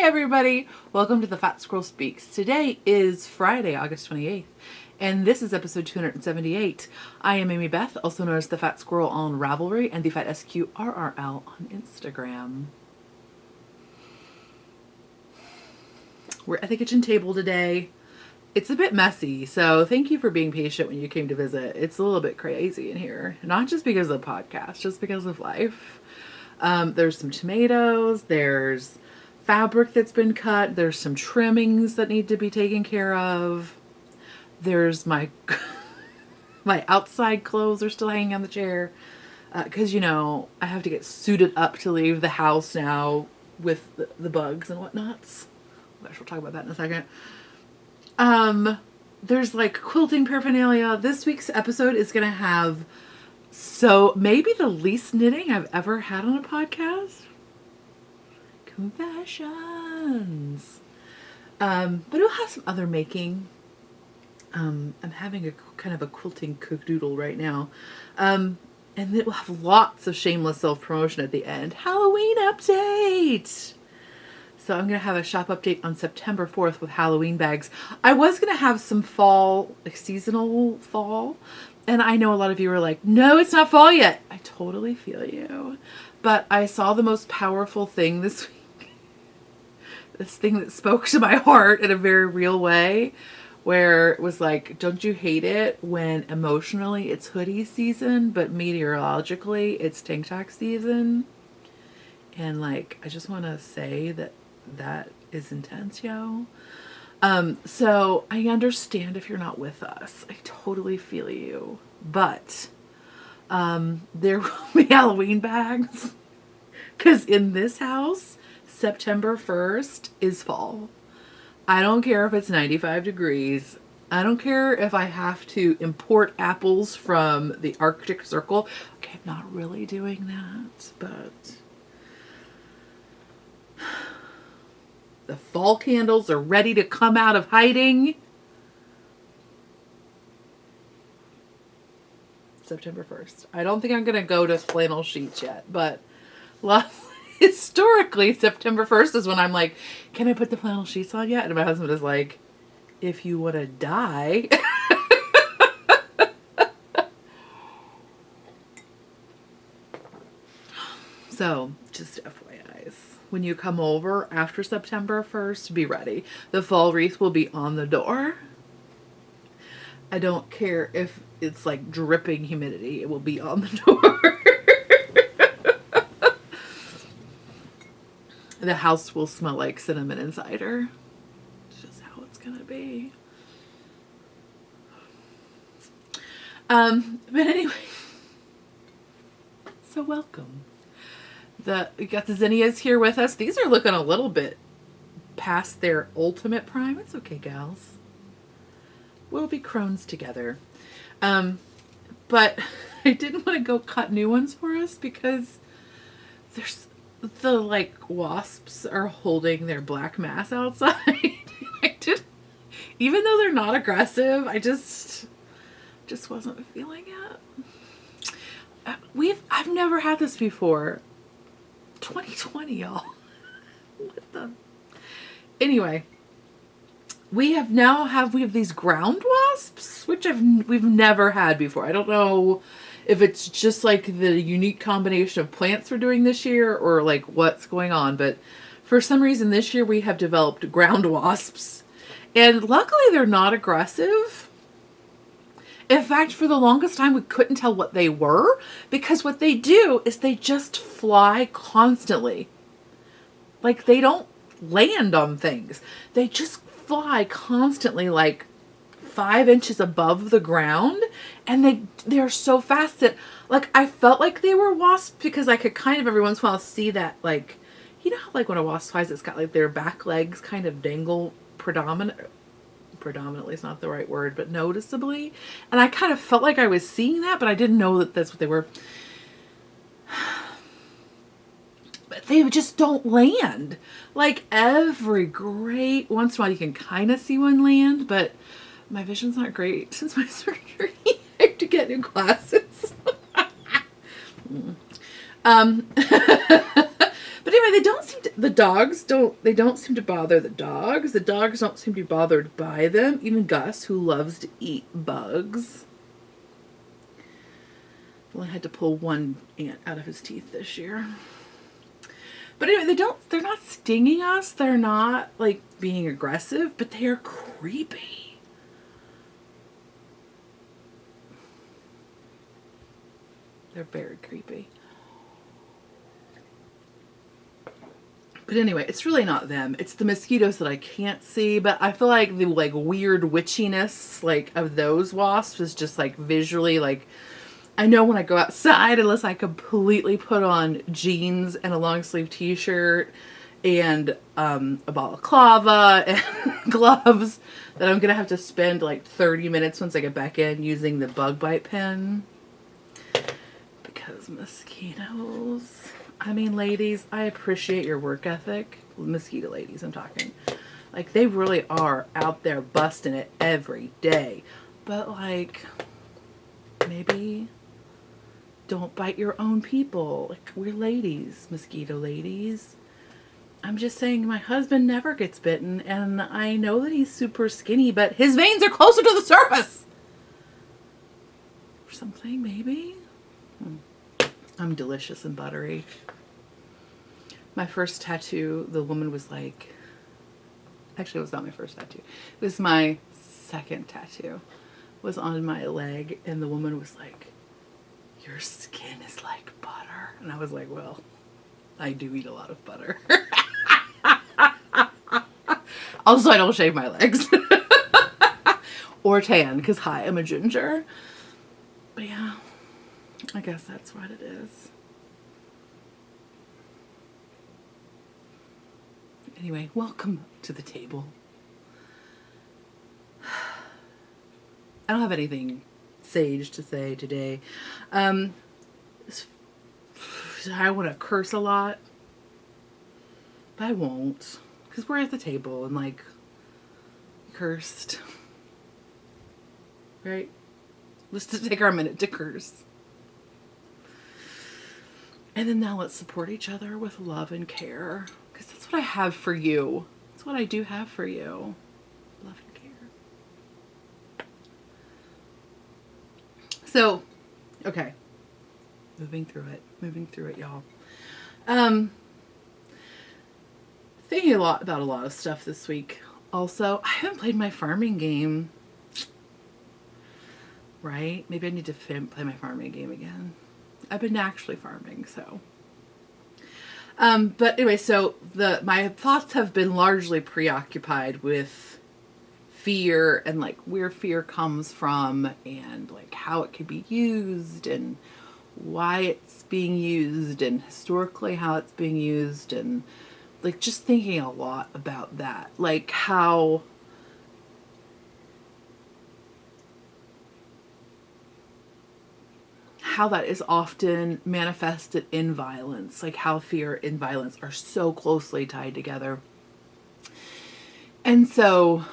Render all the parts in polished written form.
everybody, welcome to the Fat Squirrel Speaks. Today is Friday, August 28th, and this is episode 278. I am Amy Beth, also known as the Fat Squirrel on Ravelry and the Fat SQRRL on Instagram. We're at the kitchen table today. It's a bit messy, so thank you for being patient when you came to visit. It's a little bit crazy in here, not just because of the podcast, just because of life. There's some tomatoes, there's fabric that's been cut, there's some trimmings that need to be taken care of. There's my my outside clothes are still hanging on the chair because, you know, I have to get suited up to leave the house now with the bugs and whatnots. I shall talk about that in a second. There's like quilting paraphernalia. This week's episode is going to have maybe the least knitting I've ever had on a podcast. Confessions. But it'll have some other making. I'm having a kind of a quilting cook-doodle right now. And it will have lots of shameless self-promotion at the end. Halloween update! So I'm going to have a shop update on September 4th with Halloween bags. I was going to have some fall, like seasonal fall. And I know a lot of you are like, no, it's not fall yet. I totally feel you. But I saw the most powerful thing this week. This thing that spoke to my heart in a very real way. Where it was like, don't you hate it when emotionally it's hoodie season, but meteorologically it's tank top season? And like, I just want to say that is intense, yo. So I understand if you're not with us. I totally feel you. But there will be Halloween bags. Because in this house, September 1st is fall. I don't care if it's 95 degrees. I don't care if I have to import apples from the Arctic Circle. Okay, I'm not really doing that, but the fall candles are ready to come out of hiding. September 1st. I don't think I'm going to go to flannel sheets yet, but historically, September 1st is when I'm like, can I put the flannel sheets on yet? And my husband is like, if you want to die. So, just FYIs. When you come over after September 1st, be ready. The fall wreath will be on the door. I don't care if it's like dripping humidity. It will be on the door. The house will smell like cinnamon and cider. It's just how it's gonna be. But anyway, so welcome. We got the zinnias here with us. These are looking a little bit past their ultimate prime. It's okay, gals. We'll be crones together. But I didn't want to go cut new ones for us because there's the like wasps are holding their black mass outside. Even though they're not aggressive, I just wasn't feeling it. I've never had this before. 2020, y'all. What the? Anyway, we have these ground wasps, which we've never had before. I don't know if it's just like the unique combination of plants we're doing this year or like what's going on. But for some reason this year we have developed ground wasps. And luckily they're not aggressive. In fact, for the longest time we couldn't tell what they were because what they do is they just fly constantly. Like they don't land on things. They just fly constantly like 5 inches above the ground, and they're so fast that like I felt like they were wasps because I could kind of every once in a while see that, like, you know how like when a wasp flies it's got like their back legs kind of dangle predominantly is not the right word, but noticeably, and I kind of felt like I was seeing that, but I didn't know that that's what they were. But they just don't land. Like every great once in a while you can kind of see one land, but my vision's not great since my surgery. I have to get new glasses. But anyway, the dogs don't seem to bother the dogs. The dogs don't seem to be bothered by them. Even Gus, who loves to eat bugs. Only had to pull one ant out of his teeth this year. But anyway, they're not stinging us. They're not like being aggressive, but they are creepy. They're very creepy. But anyway, it's really not them. It's the mosquitoes that I can't see, but I feel like the like weird witchiness like of those wasps is just like visually like, I know when I go outside, unless I completely put on jeans and a long sleeve t-shirt and a balaclava and gloves, that I'm gonna have to spend like 30 minutes once I get back in using the bug bite pen. Because mosquitoes. I mean, ladies, I appreciate your work ethic. Mosquito ladies, I'm talking. Like, they really are out there busting it every day. But, like, maybe don't bite your own people. Like, we're ladies, mosquito ladies. I'm just saying my husband never gets bitten, and I know that he's super skinny, but his veins are closer to the surface. Or something, maybe? I'm delicious and buttery. My first tattoo, the woman was like, actually it was not my first tattoo. It was my second tattoo. It was on my leg, and the woman was like, your skin is like butter. And I was like, well, I do eat a lot of butter. Also, I don't shave my legs. Or tan, because hi, I'm a ginger. But yeah, I guess that's what it is. Anyway, welcome to the table. I don't have anything sage to say today. I want to curse a lot, but I won't, because we're at the table and like cursed, right? Let's just take our minute to curse. And then now let's support each other with love and care, because that's what I have for you. That's what I do have for you. Love and care. So, okay. Moving through it, y'all. Thinking about a lot of stuff this week. Also, I haven't played my farming game. Right? Maybe I need to play my farming game again. I've been actually farming, so. But anyway, so my thoughts have been largely preoccupied with fear and like where fear comes from and like how it could be used and why it's being used and historically how it's being used, and like just thinking a lot about that, like how that is often manifested in violence, like how fear and violence are so closely tied together. And so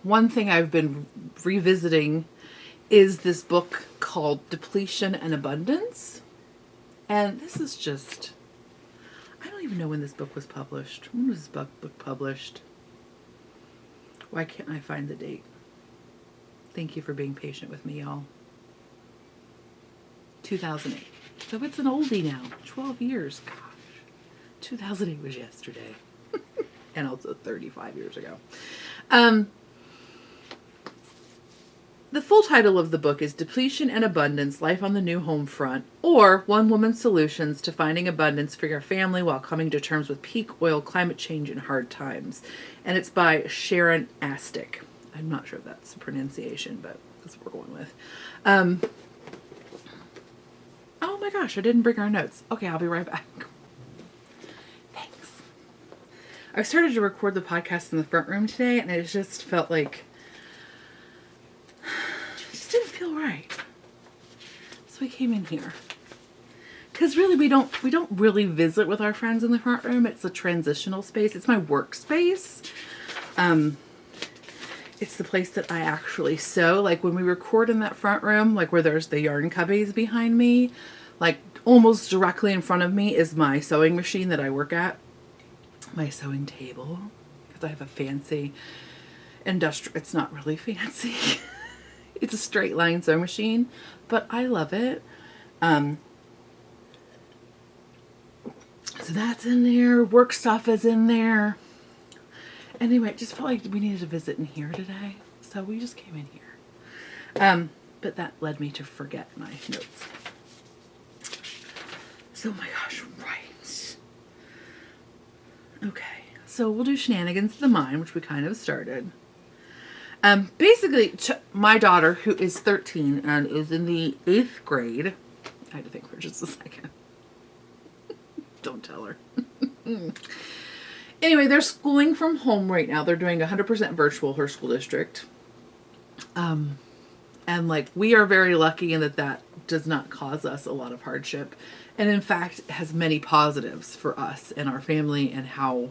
one thing I've been revisiting is this book called Depletion and Abundance. And this is just, I don't even know when this book was published. When was this book published? Why can't I find the date? Thank you for being patient with me, y'all. 2008. So it's an oldie now. 12 years. Gosh. 2008 was yesterday. And also 35 years ago. The full title of the book is Depletion and Abundance, Life on the New Home Front, or One Woman's Solutions to Finding Abundance for Your Family While Coming to Terms with Peak Oil, Climate Change, and Hard Times. And it's by Sharon Astick. I'm not sure if that's the pronunciation, but that's what we're going with. Oh my gosh, I didn't bring our notes. Okay, I'll be right back. Thanks. I started to record the podcast in the front room today, and it just felt like it just didn't feel right. So we came in here. Because really we don't really visit with our friends in the front room. It's a transitional space. It's my workspace. It's the place that I actually sew. Like when we record in that front room, like where there's the yarn cubbies behind me, like almost directly in front of me is my sewing machine that I work at, my sewing table, because I have a fancy industrial, it's not really fancy. It's a straight line sewing machine, but I love it. So that's in there. Work stuff is in there. Anyway, just felt like we needed to visit in here today, so we just came in here. But that led me to forget my notes. So, my gosh, right. Okay, so we'll do Shenanigans of the Mind, which we kind of started. Basically, my daughter, who is 13 and is in the 8th grade, I had to think for just a second. Don't tell her. Anyway, they're schooling from home right now. They're doing 100% virtual, her school district. And like, we are very lucky in that does not cause us a lot of hardship. And in fact, has many positives for us and our family and how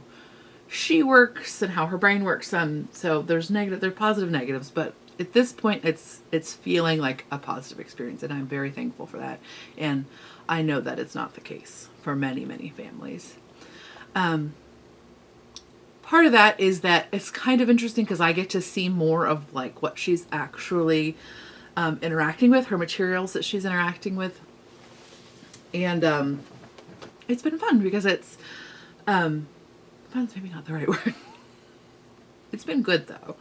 she works and how her brain works. So there's positive negatives, but at this point it's feeling like a positive experience, and I'm very thankful for that. And I know that it's not the case for many, many families. Part of that is that it's kind of interesting because I get to see more of like what she's actually interacting with, her materials that she's interacting with. And it's been fun because it's fun's maybe not the right word. It's been good though,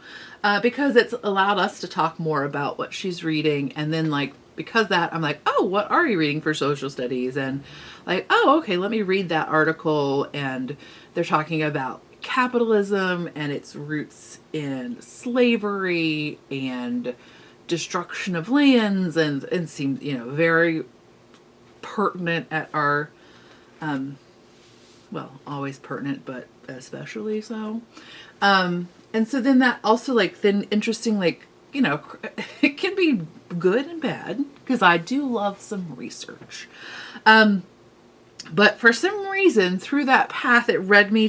because it's allowed us to talk more about what she's reading, and then like, because that I'm like, oh, what are you reading for social studies? And like, oh, okay, let me read that article. And they're talking about capitalism and its roots in slavery and destruction of lands, and seems, very pertinent at our, well, always pertinent, but especially so. And so then that also then interesting, it can be good and bad because I do love some research. But for some reason through that path, it brought me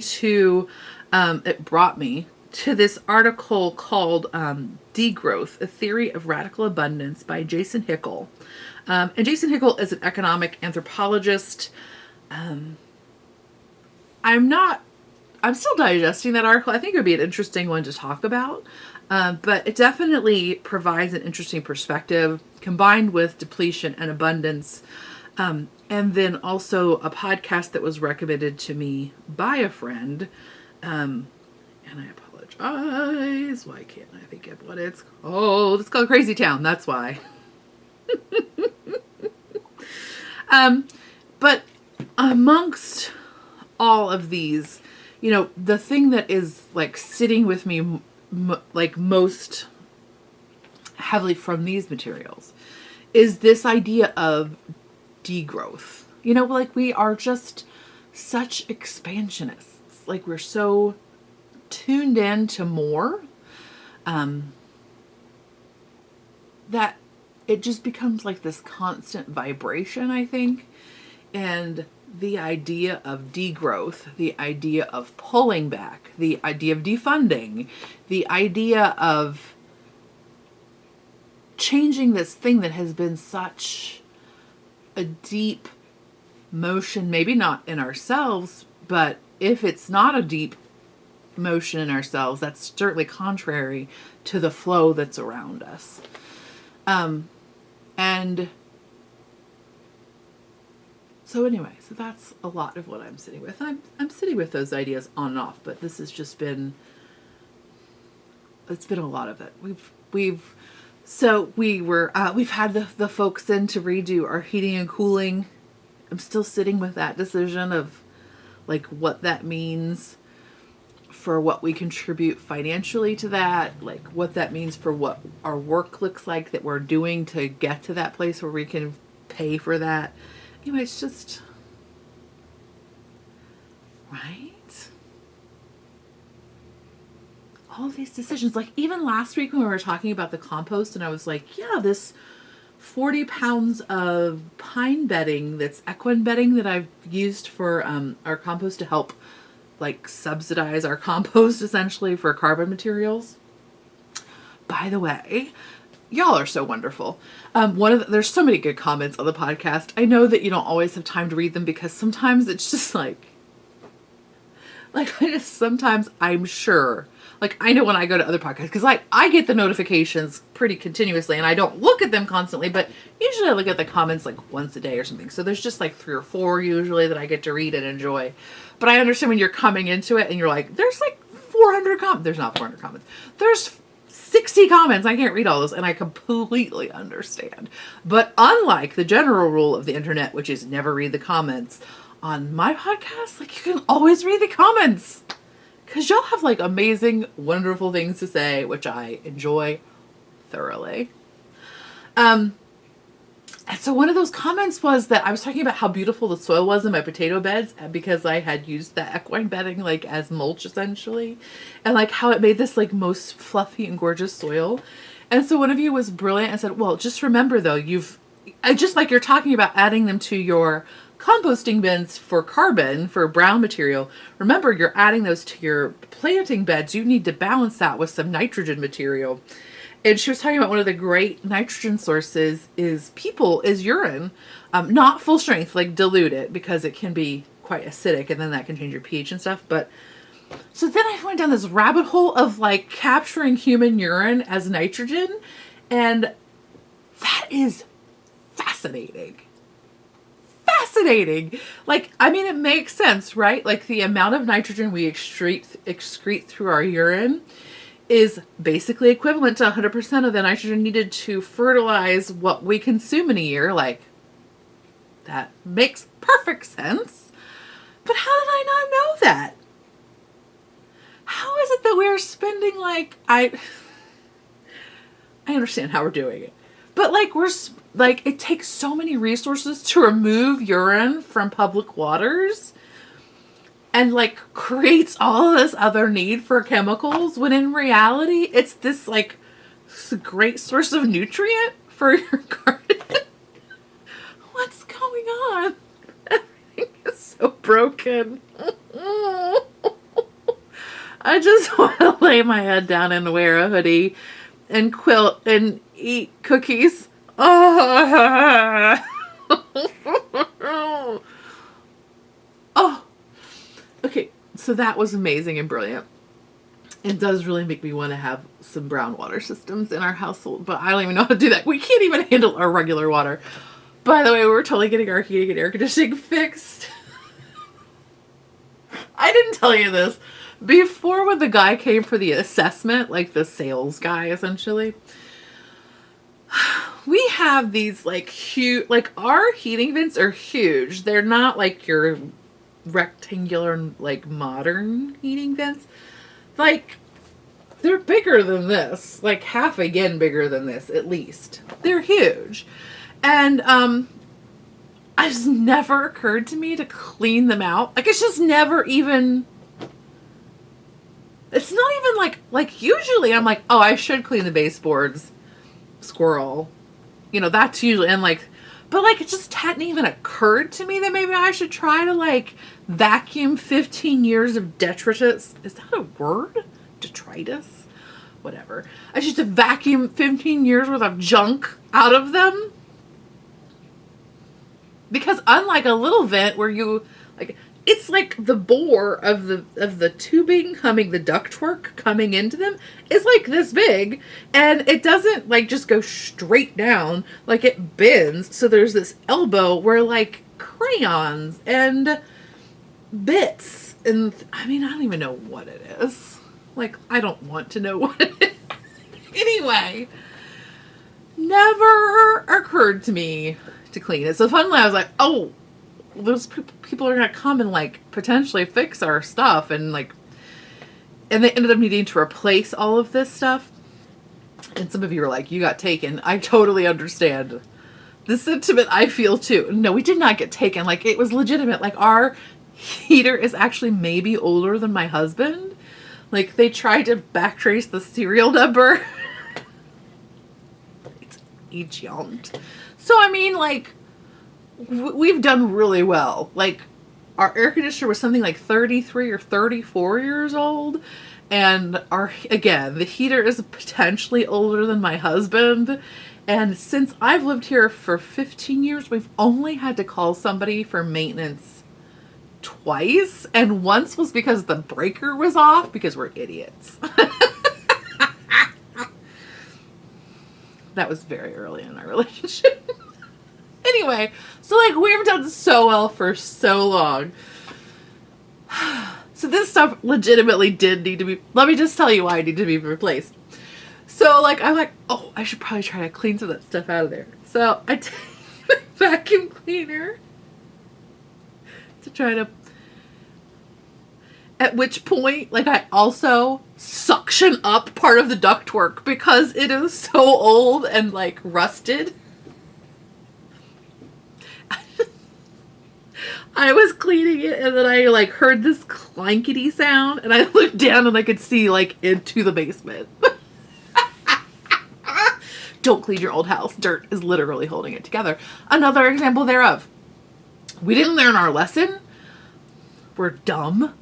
to this article called Degrowth, A Theory of Radical Abundance by Jason Hickel. And Jason Hickel is an economic anthropologist. I'm still digesting that article. I think it would be an interesting one to talk about. But it definitely provides an interesting perspective combined with depletion and abundance. And then also a podcast that was recommended to me by a friend. And I apologize. Why can't I think of what it's called? It's called Crazy Town. That's why. But amongst all of these, the thing that is sitting with me most heavily from these materials is this idea of degrowth. We are just such expansionists. We're so tuned in to more, that it just becomes this constant vibration, I think. And the idea of degrowth, the idea of pulling back, the idea of defunding, the idea of changing this thing that has been such a deep motion, maybe not in ourselves, but if it's not a deep motion in ourselves, that's certainly contrary to the flow that's around us. And so anyway, so that's a lot of what I'm sitting with. I'm sitting with those ideas on and off, but this has just been, it's been a lot of it. We've had the folks in to redo our heating and cooling. I'm still sitting with that decision of what that means for what we contribute financially to that, what that means for what our work looks like that we're doing to get to that place where we can pay for that. Anyway, it's just, right? All these decisions, even last week when we were talking about the compost, and I was yeah, this 40 pounds of pine bedding, that's equine bedding that I've used for our compost to help subsidize our compost essentially for carbon materials. By the way, y'all are so wonderful. There's so many good comments on the podcast. I know that you don't always have time to read them because sometimes it's just like sometimes I'm sure, like I know when I go to other podcasts, because like I get the notifications pretty continuously and I don't look at them constantly, but usually I look at the comments like once a day or something. So there's just like 3 or 4 usually that I get to read and enjoy. But I understand when you're coming into it and you're like, there's like 400 comments. There's not 400 comments. There's 60 comments. I can't read all those, and I completely understand. But unlike the general rule of the internet, which is never read the comments, on my podcast, like you can always read the comments. Because y'all have like amazing, wonderful things to say, which I enjoy thoroughly. And so one of those comments was that I was talking about how beautiful the soil was in my potato beds because I had used the equine bedding like as mulch essentially, and like how it made this like most fluffy and gorgeous soil. And so one of you was brilliant and said, well, just remember though, just like you're talking about adding them to your composting bins for carbon, for brown material, remember you're adding those to your planting beds. You need to balance that with some nitrogen material. And she was talking about one of the great nitrogen sources is urine. Not full strength, like diluted, because it can be quite acidic and then that can change your pH and stuff. But so then I went down this rabbit hole of like capturing human urine as nitrogen. And that is fascinating. Fascinating. Like, I mean, it makes sense, right? Like the amount of nitrogen we excrete through our urine is basically equivalent to 100% of the nitrogen needed to fertilize what we consume in a year. Like, that makes perfect sense. But how did I not know that? How is it that we're spending like, I understand how we're doing it, but like it takes so many resources to remove urine from public waters and like creates all this other need for chemicals when in reality it's this like it's a great source of nutrient for your garden. What's going on? Everything is so broken. I just want to lay my head down and wear a hoodie and quilt and eat cookies. Oh. Oh. Okay, so that was amazing and brilliant. It does really make me want to have some brown water systems in our household, but I don't even know how to do that. We can't even handle our regular water. By the way, we're totally getting our heating and air conditioning fixed. I didn't tell you this. Before, when the guy came for the assessment, like the sales guy essentially, we have these like huge, like our heating vents are huge. They're not like your rectangular, like modern heating vents. Like they're bigger than this, like half again bigger than this at least. They're huge. And it's just never occurred to me to clean them out. Like it's just never even, it's not even like usually I'm like, oh, I should clean the baseboards. Squirrel. You know, that's usually, and like, but like it just hadn't even occurred to me that maybe I should try to like vacuum 15 years of detritus. Is that a word? Detritus? Whatever. I should just vacuum 15 years worth of junk out of them. Because unlike a little vent where you like, it's like the bore of the tubing coming, the ductwork coming into them is like this big, and it doesn't like just go straight down, like it bends. So there's this elbow where like crayons and bits, and I mean, I don't even know what it is. Like, I don't want to know what it is. Anyway, never occurred to me to clean it. So finally I was like, oh, those people are going to come and like potentially fix our stuff. And like, and they ended up needing to replace all of this stuff. And some of you were like, you got taken. I totally understand the sentiment I feel too. No, we did not get taken. Like it was legitimate. Like our heater is actually maybe older than my husband. Like they tried to backtrace the serial number. It's ancient. So I mean like, we've done really well. Like our air conditioner was something like 33 or 34 years old. And again, the heater is potentially older than my husband. And since I've lived here for 15 years, we've only had to call somebody for maintenance twice. And once was because the breaker was off, because we're idiots. That was very early in our relationship. Anyway, so like we've done so well for so long. So this stuff legitimately did need to be, let me just tell you why it needed to be replaced. So like, I'm like, oh, I should probably try to clean some of that stuff out of there. So I take the vacuum cleaner to try to, at which point, like I also suction up part of the ductwork because it is so old and like rusted. I was cleaning it and then I like heard this clankety sound and I looked down and I could see like into the basement. Don't clean your old house. Dirt is literally holding it together. Another example thereof. We didn't learn our lesson. We're dumb.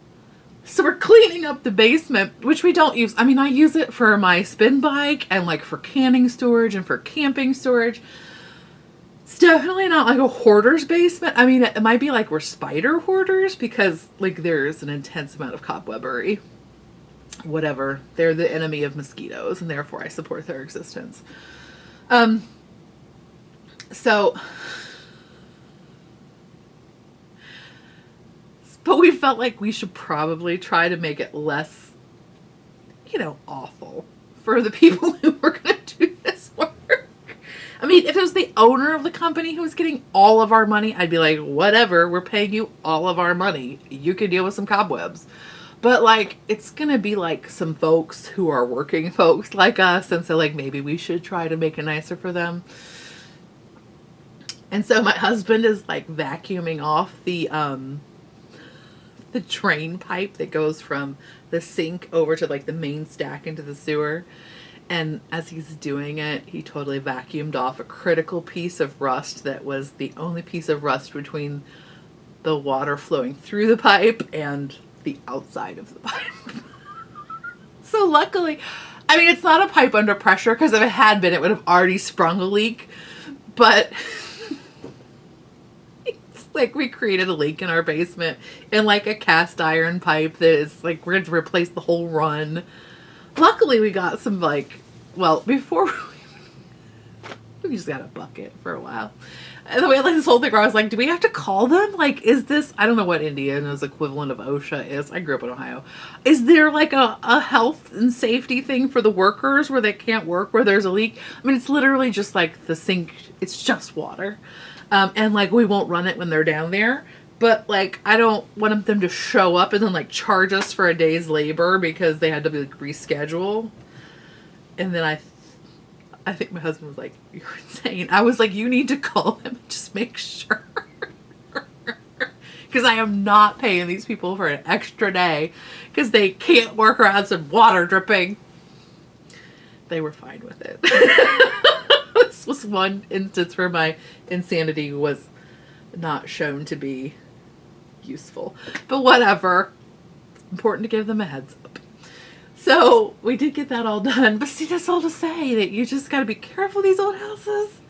So we're cleaning up the basement, which we don't use. I mean, I use it for my spin bike and like for canning storage and for camping storage. It's definitely not like a hoarder's basement. I mean, it might be like we're spider hoarders because like there's an intense amount of cobwebbery. Whatever. They're the enemy of mosquitoes and therefore I support their existence. But we felt like we should probably try to make it less, awful for the people who were going to do this work. I mean, if it was the owner of the company who was getting all of our money, I'd be like, whatever, we're paying you all of our money. You can deal with some cobwebs. But like, it's going to be like some folks who are working folks like us. And so like, maybe we should try to make it nicer for them. And so my husband is like vacuuming off the drain pipe that goes from the sink over to like the main stack into the sewer. And as he's doing it, he totally vacuumed off a critical piece of rust that was the only piece of rust between the water flowing through the pipe and the outside of the pipe. So luckily, I mean, it's not a pipe under pressure because if it had been, it would have already sprung a leak. But it's like we created a leak in our basement in like a cast iron pipe that is like, we're going to replace the whole run. Luckily, we got some before we just got a bucket for a while. And then we had like this whole thing where I was like, do we have to call them? Like, is this, I don't know what Indiana's equivalent of OSHA is. I grew up in Ohio. Is there like a health and safety thing for the workers where they can't work where there's a leak? I mean, it's literally just like the sink. It's just water. And like, we won't run it when they're down there. But like, I don't want them to show up and then like charge us for a day's labor because they had to be like reschedule. And then I think my husband was like, you're insane. I was like, you need to call them and just make sure. Because I am not paying these people for an extra day because they can't work around some water dripping. They were fine with it. This was one instance where my insanity was not shown to be useful. But whatever. It's important to give them a heads up. So we did get that all done. But see, that's all to say that you just got to be careful with these old houses.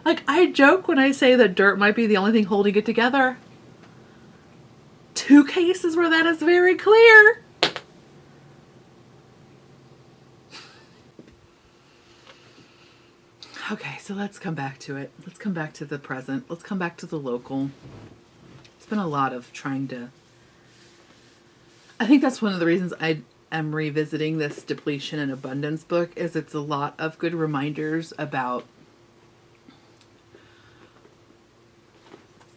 Like, I joke when I say that dirt might be the only thing holding it together. 2 cases where that is very clear. Okay, so let's come back to it. Let's come back to the present. Let's come back to the local. It's been a lot of trying to... I think that's one of the reasons I am revisiting this depletion and abundance book, is it's a lot of good reminders about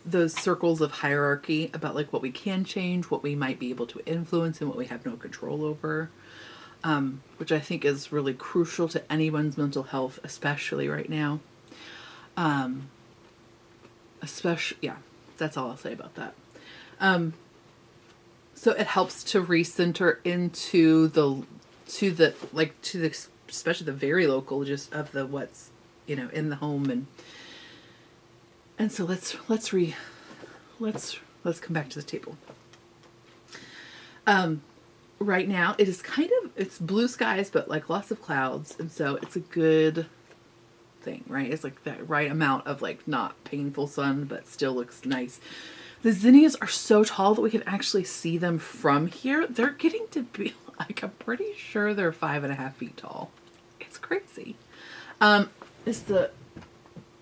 those circles of hierarchy, about like what we can change, what we might be able to influence, and what we have no control over. Which I think is really crucial to anyone's mental health, especially right now. Yeah, that's all I'll say about that. So it helps to recenter into especially the very local, just of the what's, in the home, and so let's let's come back to the table. Right now it is it's blue skies, but like lots of clouds. And so it's a good thing, right? It's like that right amount of like not painful sun, but still looks nice. The zinnias are so tall that we can actually see them from here. They're getting to be like, I'm pretty sure they're 5.5 feet tall. It's crazy. I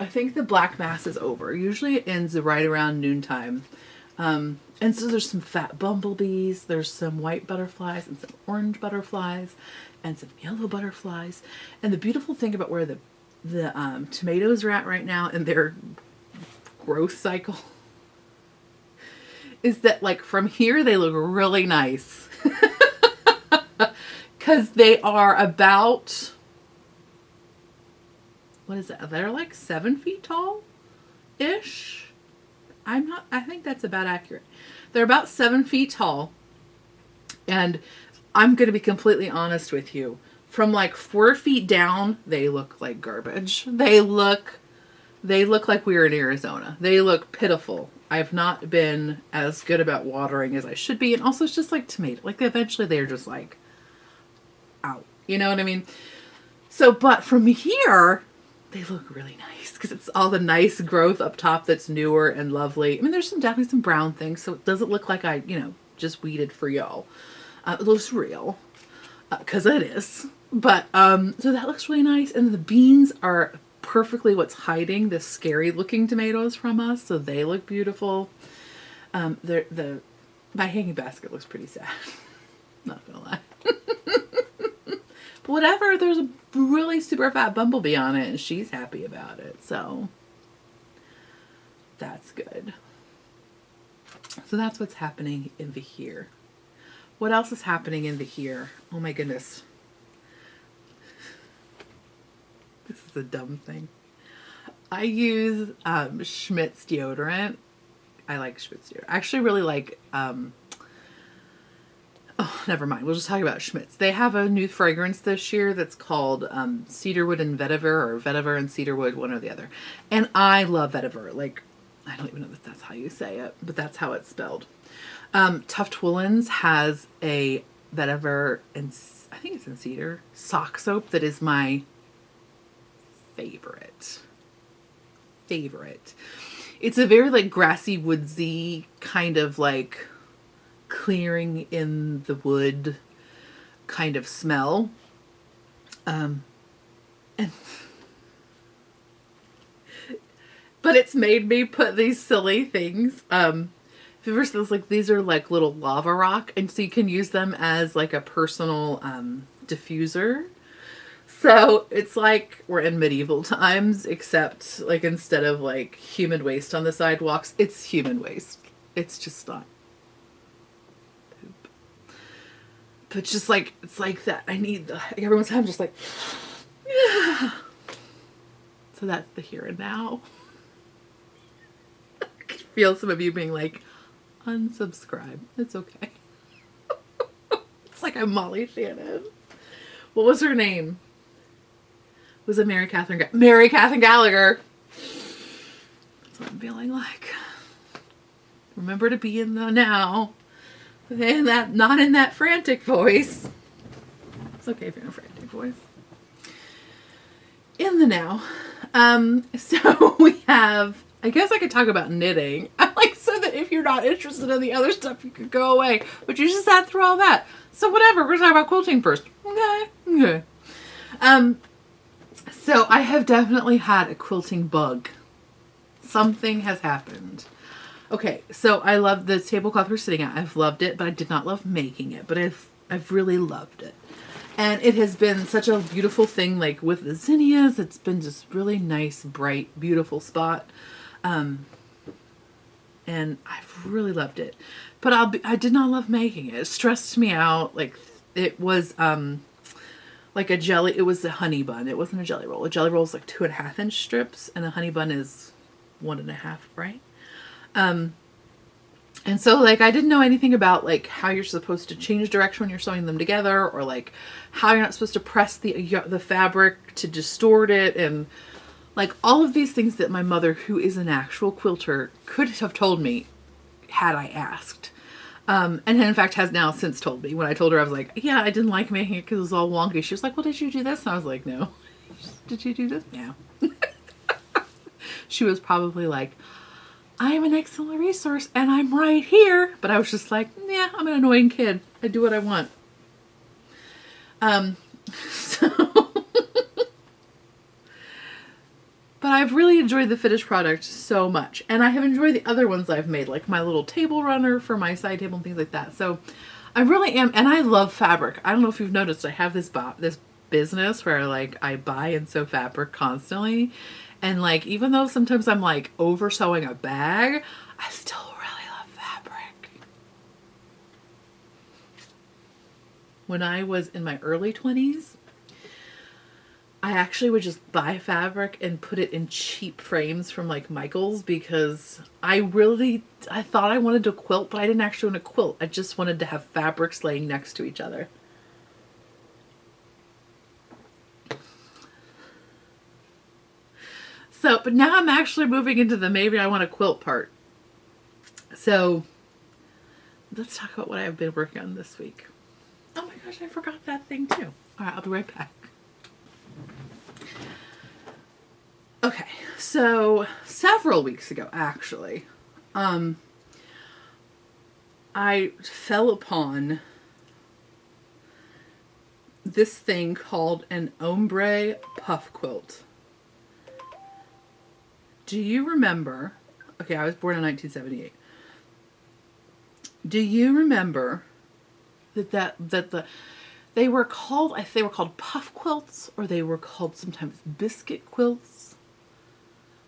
think the black mass is over. Usually it ends right around noontime. And so there's some fat bumblebees, there's some white butterflies and some orange butterflies and some yellow butterflies. And the beautiful thing about where the tomatoes are at right now in their growth cycle is that like from here they look really nice. Because they are about, what is that? They're like 7 feet tall-ish. I think that's about accurate. They're about 7 feet tall. And I'm going to be completely honest with you. From like 4 feet down, they look like garbage. They look like we were in Arizona. They look pitiful. I've not been as good about watering as I should be. And also it's just like tomato. Like eventually they're just like out. You know what I mean? So, but from here, they look really nice because it's all the nice growth up top that's newer and lovely. I mean, there's definitely some brown things, so it doesn't look like I, just weeded for y'all. It looks real because it is. But so that looks really nice, and the beans are perfectly what's hiding the scary looking tomatoes from us, so they look beautiful. My hanging basket looks pretty sad. Not gonna lie. But whatever, there's a really super fat bumblebee on it and she's happy about it, so that's good. So that's what's happening in the here. What else is happening in the here? Oh my goodness. This is a dumb thing. I use Schmidt's deodorant. I like Schmidt's deodorant. I actually really like oh, never mind. We'll just talk about Schmidt's. They have a new fragrance this year that's called Cedarwood and Vetiver, or Vetiver and Cedarwood, one or the other. And I love Vetiver. Like, I don't even know if that's how you say it, but that's how it's spelled. Tuft Woolens has a Vetiver, and I think it's in cedar, sock soap that is my favorite. It's a very like grassy, woodsy kind of like clearing in the wood kind of smell. But it's made me put these silly things. First, like these are like little lava rock, and so you can use them as like a personal diffuser. So it's like we're in medieval times, except like instead of like human waste on the sidewalks, it's human waste. It's just not poop. But just like, it's like that. I need the, everyone's time just like, yeah. So that's the here and now. I can feel some of you being like, unsubscribe. It's okay. It's like I'm Molly Shannon. What was her name? Was it Mary Catherine Gallagher? That's what I'm feeling like. Remember to be in the now. And that, not in that frantic voice. It's okay if you're in a frantic voice. In the now. So we have, I guess I could talk about knitting. I'm like, so that if you're not interested in the other stuff, you could go away. But you just sat through all that. So whatever, we're talking about quilting first. Okay. So I have definitely had a quilting bug. Something has happened. Okay, so I love the tablecloth we're sitting at. I've loved it, but I did not love making it. But I've really loved it. And it has been such a beautiful thing, like with the zinnias. It's been just really nice, bright, beautiful spot. And I've really loved it. But I did not love making it. It stressed me out. Like it was like a jelly. It was a honey bun. It wasn't a jelly roll. A jelly roll is like 2.5 inch strips, and a honey bun is 1.5, right? And so like I didn't know anything about like how you're supposed to change direction when you're sewing them together, or like how you're not supposed to press the fabric to distort it, and like all of these things that my mother, who is an actual quilter, could have told me had I asked. And in fact has now since told me. When I told her, I was like, yeah, I didn't like making it because it was all wonky. She was like, well, did you do this? And I was like, no. Did you do this? Yeah. She was probably like, I am an excellent resource and I'm right here. But I was just like, yeah, I'm an annoying kid. I do what I want. So but I've really enjoyed the finished product so much. And I have enjoyed the other ones I've made, like my little table runner for my side table and things like that. So I really am, and I love fabric. I don't know if you've noticed, I have this business where like I buy and sew fabric constantly. And like, even though sometimes I'm like over sewing a bag, I still really love fabric. When I was in my early 20s, I actually would just buy fabric and put it in cheap frames from like Michael's because I thought I wanted to quilt, but I didn't actually want to quilt. I just wanted to have fabrics laying next to each other. So, but now I'm actually moving into the maybe I want to quilt part. So let's talk about what I've been working on this week. Oh my gosh, I forgot that thing too. All right, I'll be right back. Okay, so several weeks ago, actually, I fell upon this thing called an Ombre puff quilt. Do you remember? Okay, I was born in 1978. Do you remember they were called, I think they were called puff quilts, or they were called sometimes biscuit quilts?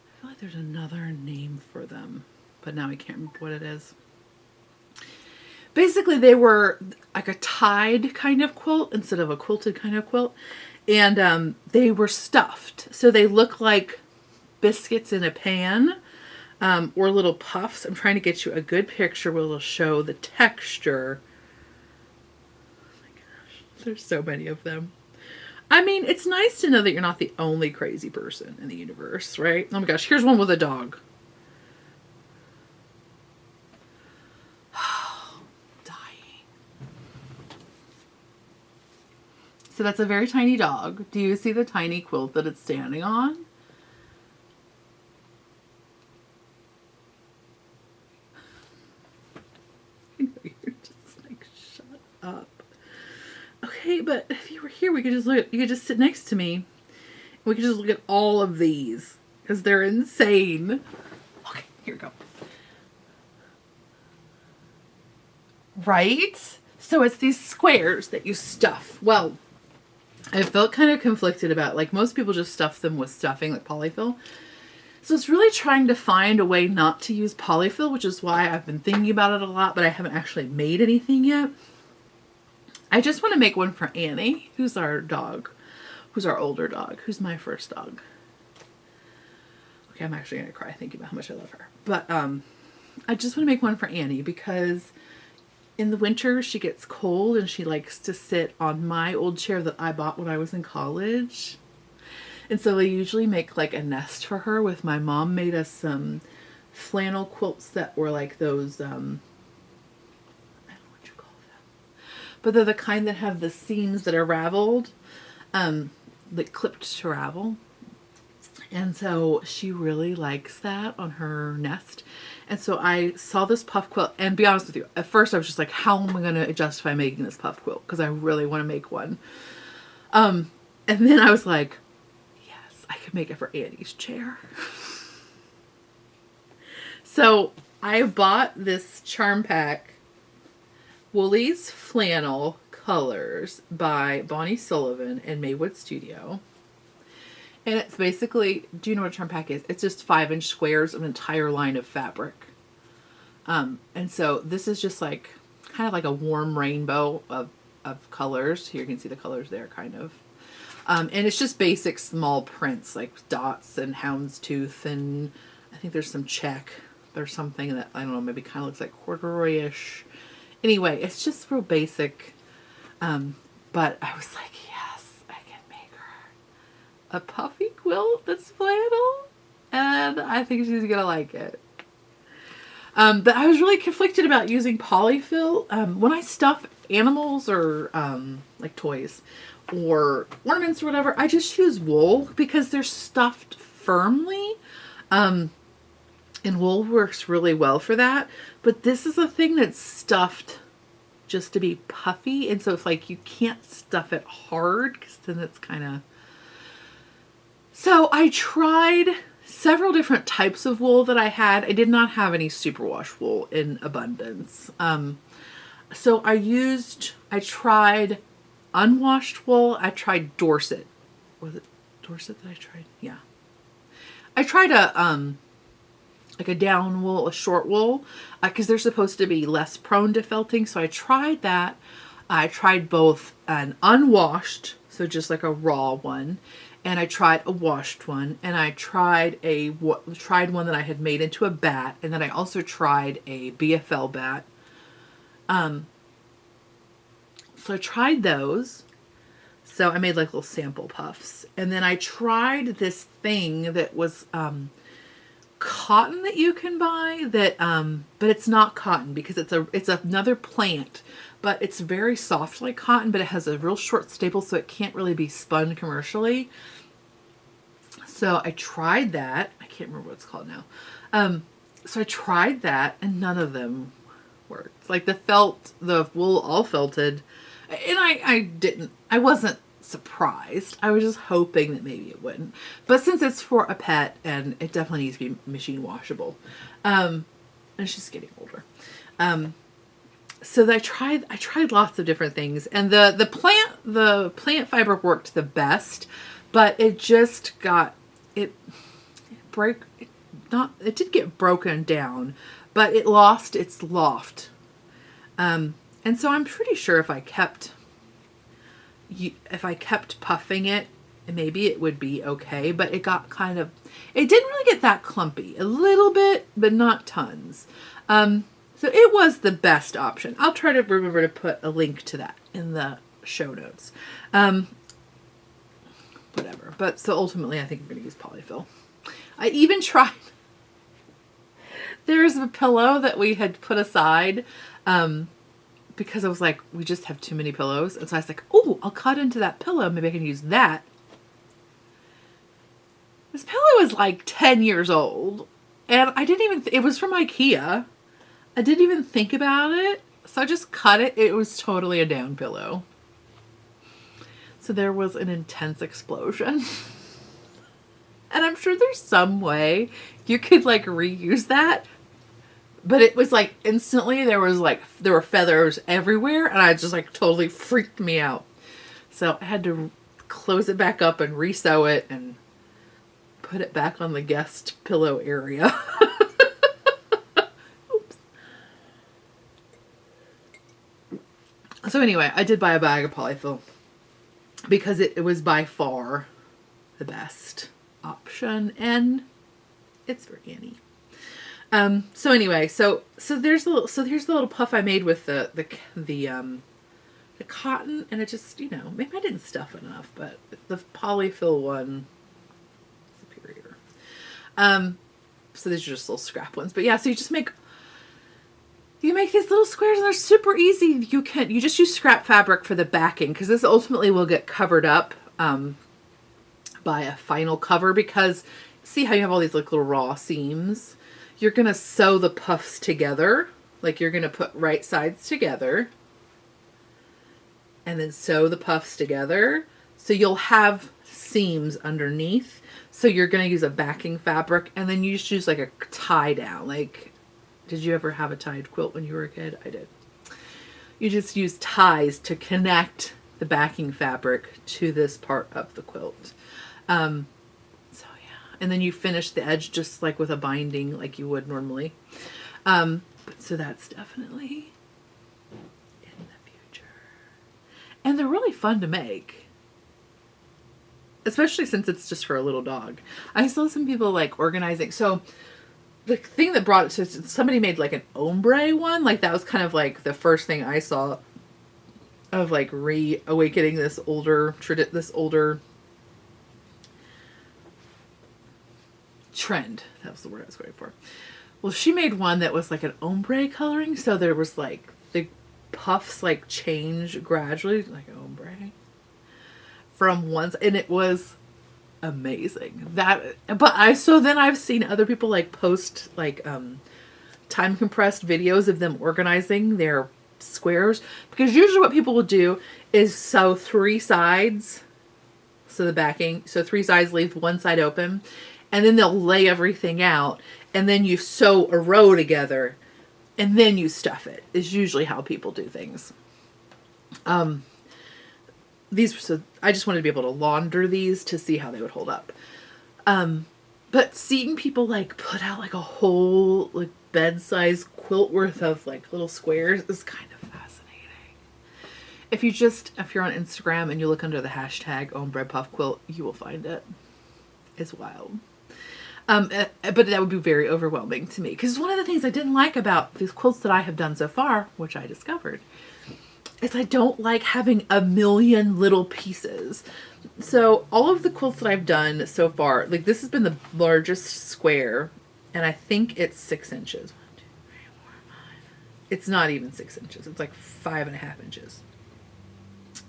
I feel like there's another name for them, but now I can't remember what it is. Basically, they were like a tied kind of quilt instead of a quilted kind of quilt. And they were stuffed. So they look like biscuits in a pan, or little puffs. I'm trying to get you a good picture where it'll show the texture. Oh my gosh, there's so many of them. I mean, it's nice to know that you're not the only crazy person in the universe, right? Oh my gosh, here's one with a dog. Dying. So that's a very tiny dog. Do you see the tiny quilt that it's standing on? You're just like, shut up. Okay, but if you were here, we could just look. You could just sit next to me. We could just look at all of these because they're insane. Okay, here we go. Right? So it's these squares that you stuff. Well, I felt kind of conflicted about, like, most people just stuff them with stuffing, like polyfill. So it's really trying to find a way not to use polyfill, which is why I've been thinking about it a lot, but I haven't actually made anything yet. I just want to make one for Annie, who's our dog, who's our older dog, who's my first dog. Okay, I'm actually going to cry thinking about how much I love her. But I just want to make one for Annie because in the winter she gets cold and she likes to sit on my old chair that I bought when I was in college. And so I usually make like a nest for her with my mom made us some flannel quilts that were like those, I don't know what you call them, but they're the kind that have the seams that are raveled, like clipped to ravel. And so she really likes that on her nest. And so I saw this puff quilt, and be honest with you, at first I was just like, how am I going to justify making this puff quilt? Because I really want to make one. And then I was like, I could make it for Annie's chair. So I bought this charm pack, Woolies Flannel Colors by Bonnie Sullivan and Maywood Studio. And it's basically, do you know what a charm pack is? It's just 5-inch squares of an entire line of fabric. And so this is just like, kind of like a warm rainbow of colors. Here you can see the colors there, kind of. And it's just basic small prints like dots and houndstooth, and I think there's some check. There's something that, I don't know, maybe kind of looks like corduroy-ish. Anyway, it's just real basic. But I was like, yes, I can make her a puffy quilt that's flannel. And I think she's going to like it. But I was really conflicted about using polyfill. When I stuff animals or like toys or ornaments or whatever, I just use wool because they're stuffed firmly. And wool works really well for that. But this is a thing that's stuffed just to be puffy. And so it's like you can't stuff it hard because then it's kind of... So I tried several different types of wool that I had. I did not have any superwash wool in abundance. So I tried unwashed wool. I tried Dorset. Was it Dorset that I tried? Yeah. I tried like a down wool, a short wool, because they're supposed to be less prone to felting. So I tried that. I tried both an unwashed, so just like a raw one, and I tried a washed one, and I tried one that I had made into a bat, and then I also tried a BFL bat. So I tried those. So I made like little sample puffs, and then I tried this thing that was cotton that you can buy that but it's not cotton because it's another plant, but it's very soft like cotton, but it has a real short staple, so it can't really be spun commercially. So I tried that. I can't remember what it's called now. So I tried that and none of them worked. Like the wool all felted, and I wasn't surprised. I was just hoping that maybe it wouldn't. But since it's for a pet and it definitely needs to be machine washable, and she's getting older, so I tried lots of different things, and the plant fiber worked the best, but it just got it did get broken down, but it lost its loft, and so I'm pretty sure if I kept puffing it, maybe it would be okay, but it didn't really get that clumpy. A little bit, but not tons. So it was the best option. I'll try to remember to put a link to that in the show notes. Whatever. But so ultimately I think I'm going to use polyfill. I even tried, there's a pillow that we had put aside, because I was like, we just have too many pillows. And so I was like, oh, I'll cut into that pillow. Maybe I can use that. This pillow is like 10 years old. And I didn't even, it was from IKEA. I didn't even think about it. So I just cut it. It was totally a down pillow. So there was an intense explosion. And I'm sure there's some way you could like reuse that. But it was like instantly there were feathers everywhere, and I just like totally freaked me out. So I had to close it back up and re-sew it and put it back on the guest pillow area. Oops. So anyway, I did buy a bag of polyfill because it was by far the best option, and it's for Annie. So anyway, so here's the little puff I made with the cotton, and it just, maybe I didn't stuff it enough, but the polyfill one, superior. So these are just little scrap ones, but yeah, so you make these little squares, and they're super easy. You just use scrap fabric for the backing, because this ultimately will get covered up, by a final cover, because see how you have all these like little raw seams? You're going to sew the puffs together. Like you're going to put right sides together and then sew the puffs together. So you'll have seams underneath. So you're going to use a backing fabric, and then you just use like a tie down. Like, did you ever have a tied quilt when you were a kid? I did. You just use ties to connect the backing fabric to this part of the quilt. And then you finish the edge just like with a binding like you would normally. So that's definitely in the future. And they're really fun to make. Especially since it's just for a little dog. I saw some people like organizing. So the thing that brought it to, somebody made like an ombre one. Like that was kind of like the first thing I saw of like reawakening this older trend. That was the word I was going for. Well, she made one that was like an ombre coloring, so there was like the puffs like change gradually, like ombre from one, and it was amazing. Then I've seen other people like post like time compressed videos of them organizing their squares, because usually what people will do is sew 3 sides, so the backing, so 3 sides, leave one side open, and then they'll lay everything out, and then you sew a row together, and then you stuff it, is usually how people do things. So I just wanted to be able to launder these to see how they would hold up. But seeing people like put out like a whole like bed-size quilt worth of like little squares is kind of fascinating. If you're on Instagram and you look under the hashtag Ombre Puff Quilt, you will find it. It's wild. But that would be very overwhelming to me, because one of the things I didn't like about these quilts that I have done so far, which I discovered, is I don't like having a million little pieces. So all of the quilts that I've done so far, like this has been the largest square, and I think it's 6 inches. 1, 2, 3, 4, 5. It's not even 6 inches. It's like 5.5 inches.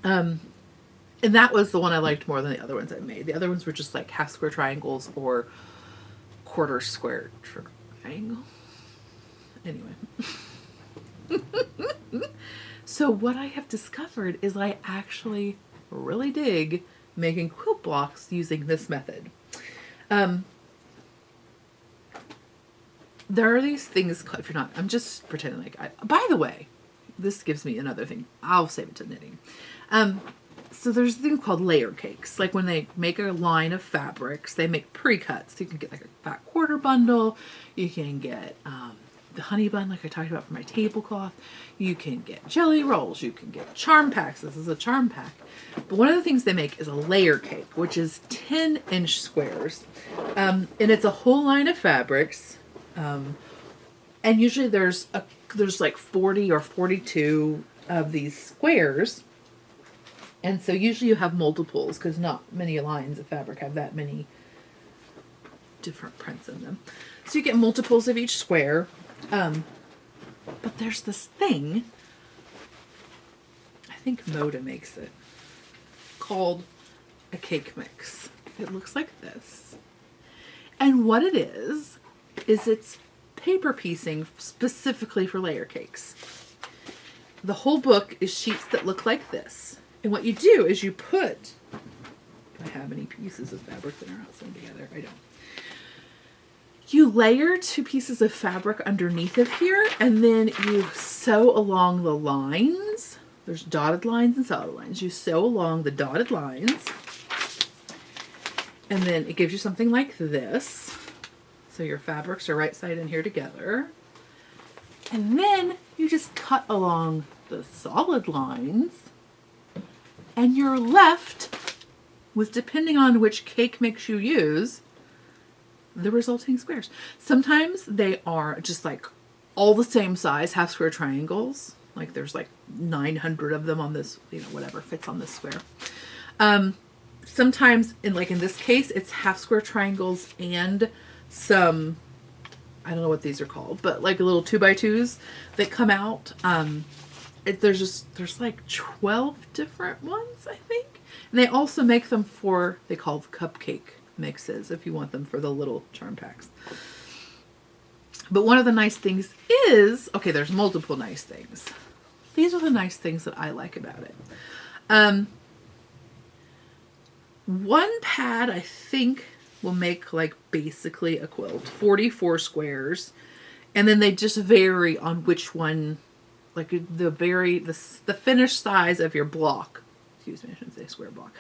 And that was the one I liked more than the other ones I made. The other ones were just like half square triangles or quarter square triangle. Anyway. So what I have discovered is I actually really dig making quilt blocks using this method. There are these things, if you're not, I'm just pretending like by the way, this gives me another thing. I'll save it to knitting. So there's a thing called layer cakes. Like when they make a line of fabrics, they make pre-cuts. So you can get like a fat quarter bundle. You can get the honey bun, like I talked about for my tablecloth. You can get jelly rolls. You can get charm packs. This is a charm pack. But one of the things they make is a layer cake, which is 10-inch squares. And it's a whole line of fabrics. And usually there's like 40 or 42 of these squares. And so usually you have multiples, because not many lines of fabric have that many different prints in them. So you get multiples of each square. But there's this thing, I think Moda makes it, called a cake mix. It looks like this. And what it is it's paper piecing specifically for layer cakes. The whole book is sheets that look like this. And what you do is you put, do I have any pieces of fabric that are not sewn together? I don't. You layer 2 pieces of fabric underneath of here, and then you sew along the lines. There's dotted lines and solid lines. You sew along the dotted lines, and then it gives you something like this. So your fabrics are right side in here together. And then you just cut along the solid lines, and you're left with, depending on which cake mix you use, the resulting squares. Sometimes they are just like all the same size, half square triangles. Like there's like 900 of them on this, whatever fits on this square. Sometimes in this case, it's half square triangles and some, I don't know what these are called, but like little 2x2s that come out. There's like 12 different ones, I think. And they also make them for, they call them cupcake mixes, if you want them for the little charm packs. But one of the nice things is, okay, there's multiple nice things. These are the nice things that I like about it. One pad, I think, will make like basically a quilt, 44 squares, and then they just vary on which one, like the finished size of your block. Excuse me, I shouldn't say square block.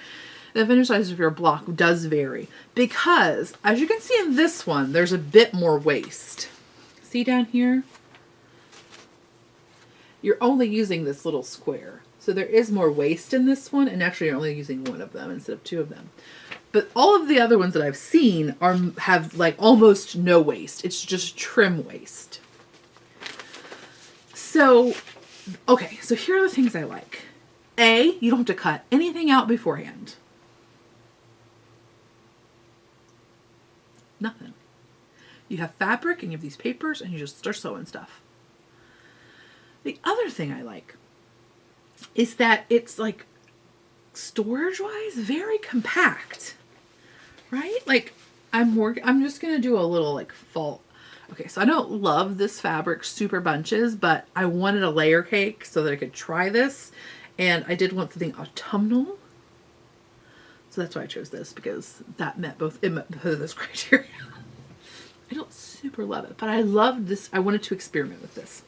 The finished size of your block does vary, because as you can see in this one, there's a bit more waste. See down here? You're only using this little square. So there is more waste in this one, and actually you're only using one of them instead of 2 of them. But all of the other ones that I've seen have like almost no waste. It's just trim waste. So, okay, so here are the things I like. A, you don't have to cut anything out beforehand. Nothing. You have fabric and you have these papers and you just start sewing stuff. The other thing I like is that it's like storage-wise very compact, right? Like I'm just gonna do a little like fall. Okay, so I don't love this fabric super bunches, but I wanted a layer cake so that I could try this, and I did want something autumnal, so that's why I chose this, because that met both of those criteria. I don't super love it, but I love this. I wanted to experiment with this.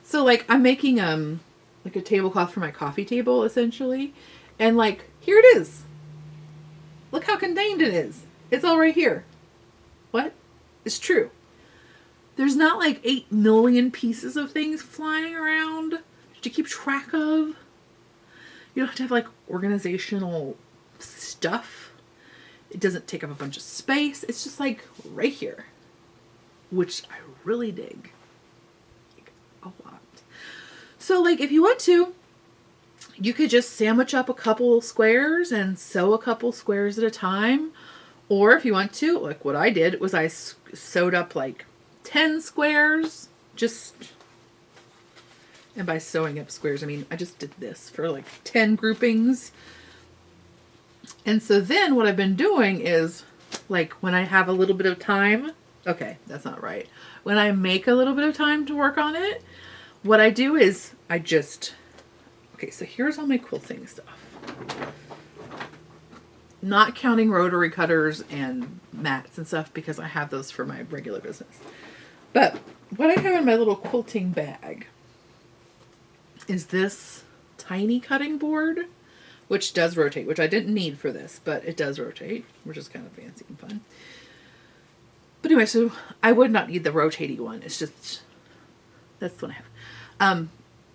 So like I'm making like a tablecloth for my coffee table essentially, and like here it is. Look how contained it is. It's all right here. What? It's true. There's not like 8 million pieces of things flying around to keep track of. You don't have to have like organizational stuff. It doesn't take up a bunch of space. It's just like right here, which I really dig. Like, a lot. So like if you want to, you could just sandwich up a couple squares and sew a couple squares at a time. Or if you want to, like what I did was I sewed up like 10 squares, and by sewing up squares, I mean, I just did this for like 10 groupings. And so then what I've been doing is like when I have a little bit of time, okay, that's not right. When I make a little bit of time to work on it, what I do is okay, so here's all my quilting stuff. Not counting rotary cutters and mats and stuff because I have those for my regular business. But what I have in my little quilting bag is this tiny cutting board, which does rotate, which I didn't need for this, but it does rotate, which is kind of fancy and fun. But anyway, so I would not need the rotating one. It's just, that's the one I have.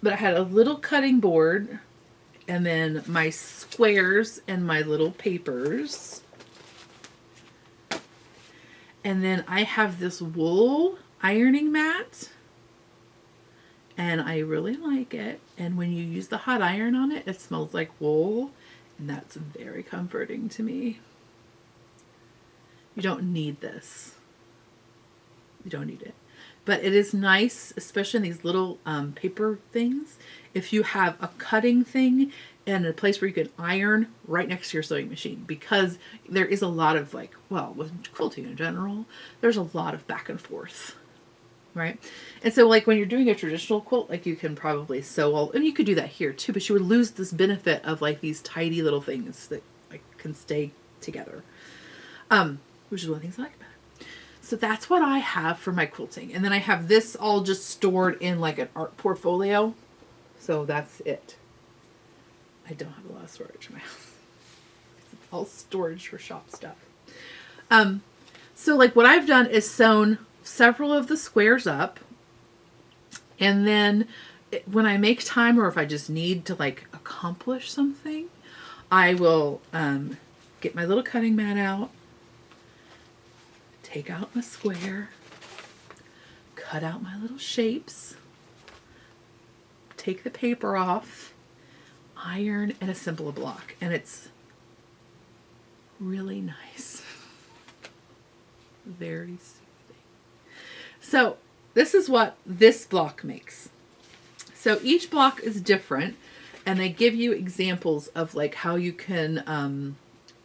But I had a little cutting board and then my squares and my little papers. And then I have this wool ironing mat. And I really like it. And when you use the hot iron on it, it smells like wool. And that's very comforting to me. You don't need this. You don't need it. But it is nice, especially in these little paper things, if you have a cutting thing and a place where you can iron right next to your sewing machine. Because there is a lot of like, well, with quilting in general, there's a lot of back and forth. Right? And so like when you're doing a traditional quilt, like you can probably sew all, and you could do that here too, but you would lose this benefit of like these tidy little things that like can stay together. Which is one of the things I like about it. So that's what I have for my quilting. And then I have this all just stored in like an art portfolio. So that's it. I don't have a lot of storage in my house. It's all storage for shop stuff. So like what I've done is sewn several of the squares up, and then when I make time or if I just need to like accomplish something, I will get my little cutting mat out, take out my square, cut out my little shapes, take the paper off, iron, and assemble a block. And it's really nice. Very soothing. So this is what this block makes. So each block is different, and they give you examples of like how you can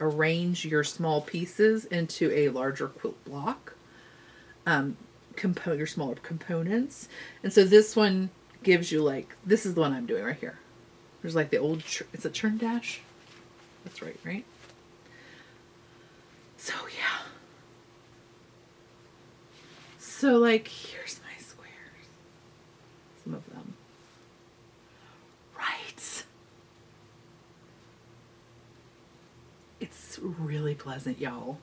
arrange your small pieces into a larger quilt block, your smaller components. And so this one gives you like, this is the one I'm doing right here. There's like the old, it's a churn dash. That's right, right? So yeah. So like, here's my squares. Some of them. Right. It's really pleasant, y'all.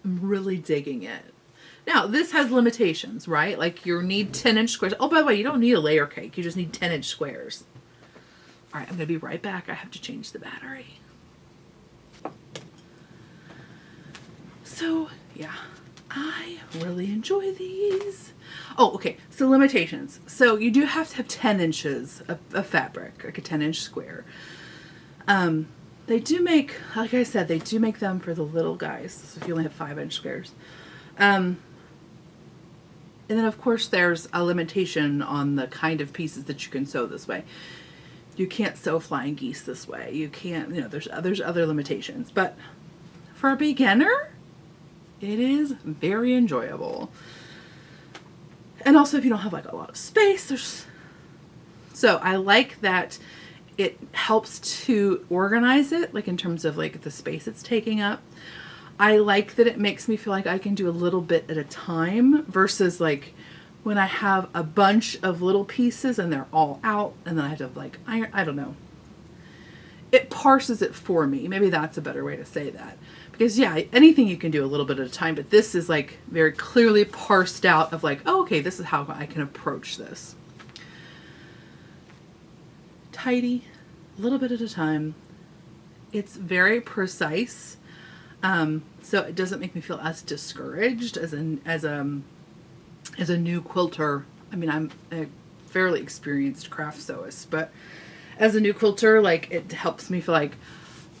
I'm really digging it. Now, this has limitations, right? Like you need 10-inch squares. Oh, by the way, you don't need a layer cake. You just need 10-inch squares. All right, I'm going to be right back. I have to change the battery. So, yeah. I really enjoy these. Oh, okay. So limitations. So you do have to have 10 inches of fabric, like a 10-inch square. They do make, like I said, they do make them for the little guys. So if you only have 5-inch squares. And then of course there's a limitation on the kind of pieces that you can sew this way. You can't sew flying geese this way. You can't, you know, there's other limitations. But for a beginner, it is very enjoyable. And also if you don't have like a lot of space, so I like that it helps to organize it, like in terms of like the space it's taking up. I like that it makes me feel like I can do a little bit at a time versus like when I have a bunch of little pieces and they're all out and then I have to like, I don't know. It parses it for me. Maybe that's a better way to say that. Because yeah, anything you can do a little bit at a time, but this is like very clearly parsed out of like, oh, okay, this is how I can approach this. Tidy, a little bit at a time. It's very precise. So it doesn't make me feel as discouraged as a new quilter. I mean, I'm a fairly experienced craft sewist, but as a new quilter, like it helps me feel like,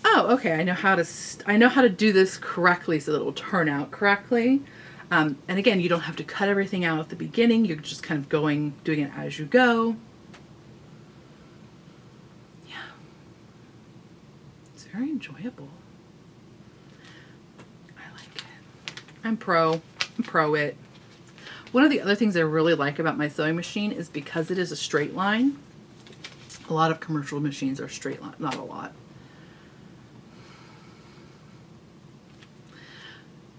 oh, okay, I know how to do this correctly so that it will turn out correctly. And again, you don't have to cut everything out at the beginning. You're just kind of doing it as you go. Yeah, it's very enjoyable. I'm pro it. One of the other things I really like about my sewing machine is because it is a straight line. A lot of commercial machines are straight line, not a lot.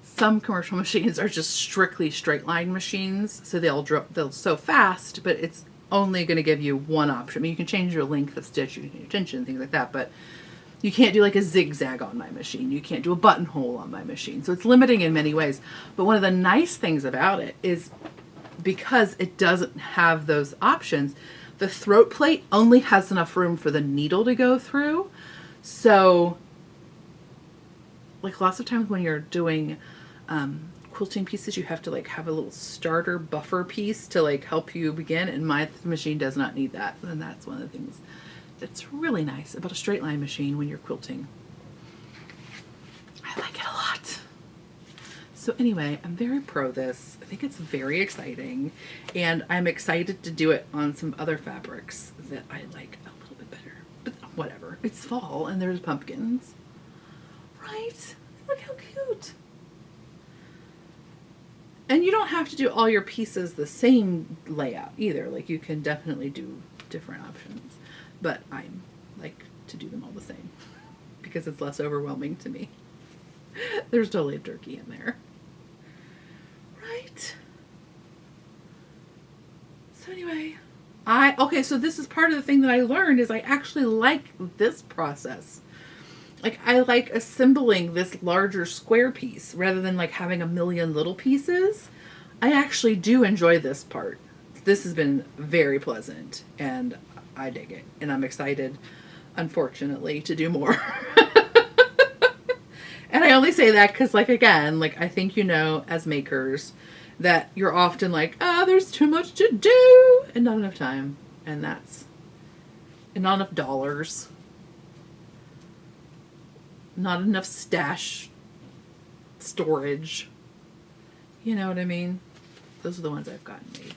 Some commercial machines are just strictly straight line machines, so they'll sew fast, but it's only going to give you one option. I mean, you can change your length of stitch, you can change your tension, things like that, but you can't do like a zigzag on my machine. You can't do a buttonhole on my machine. So it's limiting in many ways. But one of the nice things about it is because it doesn't have those options, the throat plate only has enough room for the needle to go through. So like lots of times when you're doing quilting pieces, you have to like have a little starter buffer piece to like help you begin. And my machine does not need that. And that's one of the things that's really nice about a straight line machine when you're quilting. I like it a lot. So anyway, I'm very pro this. I think it's very exciting, and I'm excited to do it on some other fabrics that I like a little bit better. But whatever, it's fall and there's pumpkins, right? Look how cute. And you don't have to do all your pieces the same layout either. Like you can definitely do different options. But I like to do them all the same because it's less overwhelming to me. There's totally a turkey in there. Right? So anyway, so this is part of the thing that I learned is I actually like this process. Like I like assembling this larger square piece rather than like having a million little pieces. I actually do enjoy this part. This has been very pleasant and I dig it, and I'm excited, unfortunately, to do more. And I only say that because, like, again, like, I think, you know, as makers, that you're often like, there's too much to do, and not enough time, and not enough dollars, not enough stash storage. You know what I mean? Those are the ones I've gotten made.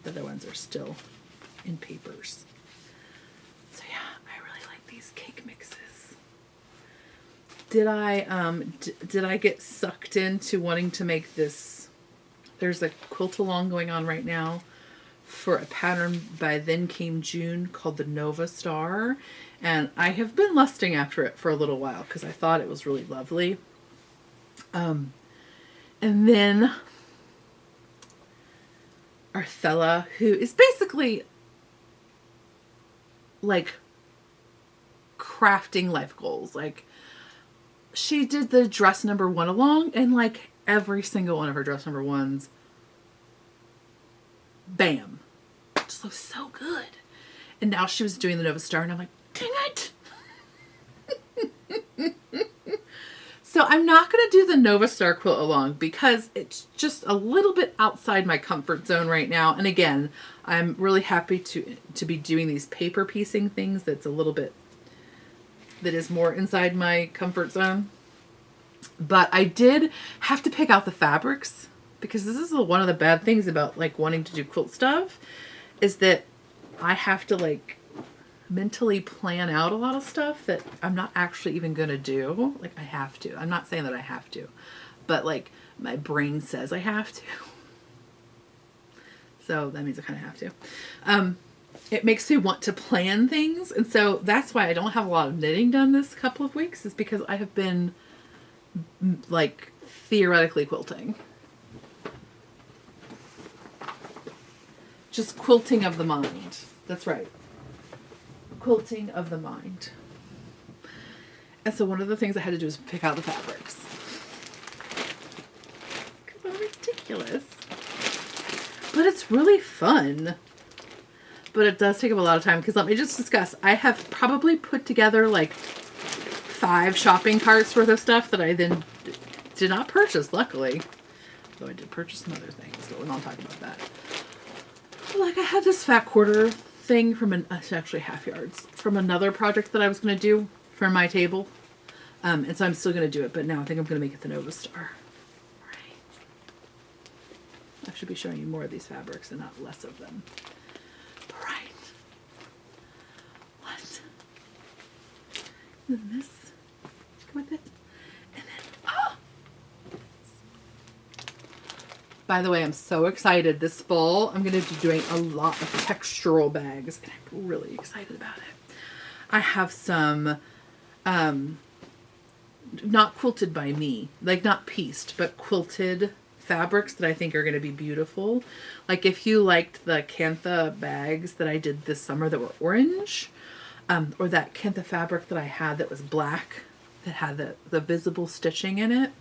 The other ones are still in papers. So yeah, I really like these cake mixes. Did I get sucked into wanting to make this? There's a quilt along going on right now for a pattern by Then Came June called the Nova Star, and I have been lusting after it for a little while because I thought it was really lovely. And then Arthella, who is basically like crafting life goals. Like she did the dress number 1 along, and like every single one of her dress number 1s, bam, just looks so good. And now she was doing the Nova Star, and I'm like, dang it. So I'm not going to do the Nova Star quilt along because it's just a little bit outside my comfort zone right now. And again, I'm really happy to be doing these paper piecing things that is more inside my comfort zone. But I did have to pick out the fabrics because this is one of the bad things about like wanting to do quilt stuff, is that I have to like mentally plan out a lot of stuff that I'm not actually even going to do. Like I have to. I'm not saying that I have to, but like my brain says I have to. So that means I kind of have to. It makes me want to plan things. And so that's why I don't have a lot of knitting done this couple of weeks, is because I have been like theoretically quilting. Just quilting of the mind. That's right. Quilting of the mind. And so one of the things I had to do was pick out the fabrics. Because I'm ridiculous. But it's really fun. But it does take up a lot of time, because let me just discuss. I have probably put together like 5 shopping carts worth of stuff that I then did not purchase, luckily. Though I did purchase some other things, but we're not talking about that. Like I had this fat quarter thing from it's actually half yards, from another project that I was going to do for my table. And so I'm still going to do it, but now I think I'm going to make it the Nova Star. Right. I should be showing you more of these fabrics and not less of them. Right. What? And then this. Go with it. And then, oh! By the way, I'm so excited. This fall, I'm going to be doing a lot of textural bags, and I'm really excited about it. I have some, not quilted by me, like not pieced, but quilted fabrics that I think are going to be beautiful. Like if you liked the Cantha bags that I did this summer that were orange, or that Cantha fabric that I had that was black, that had the visible stitching in it.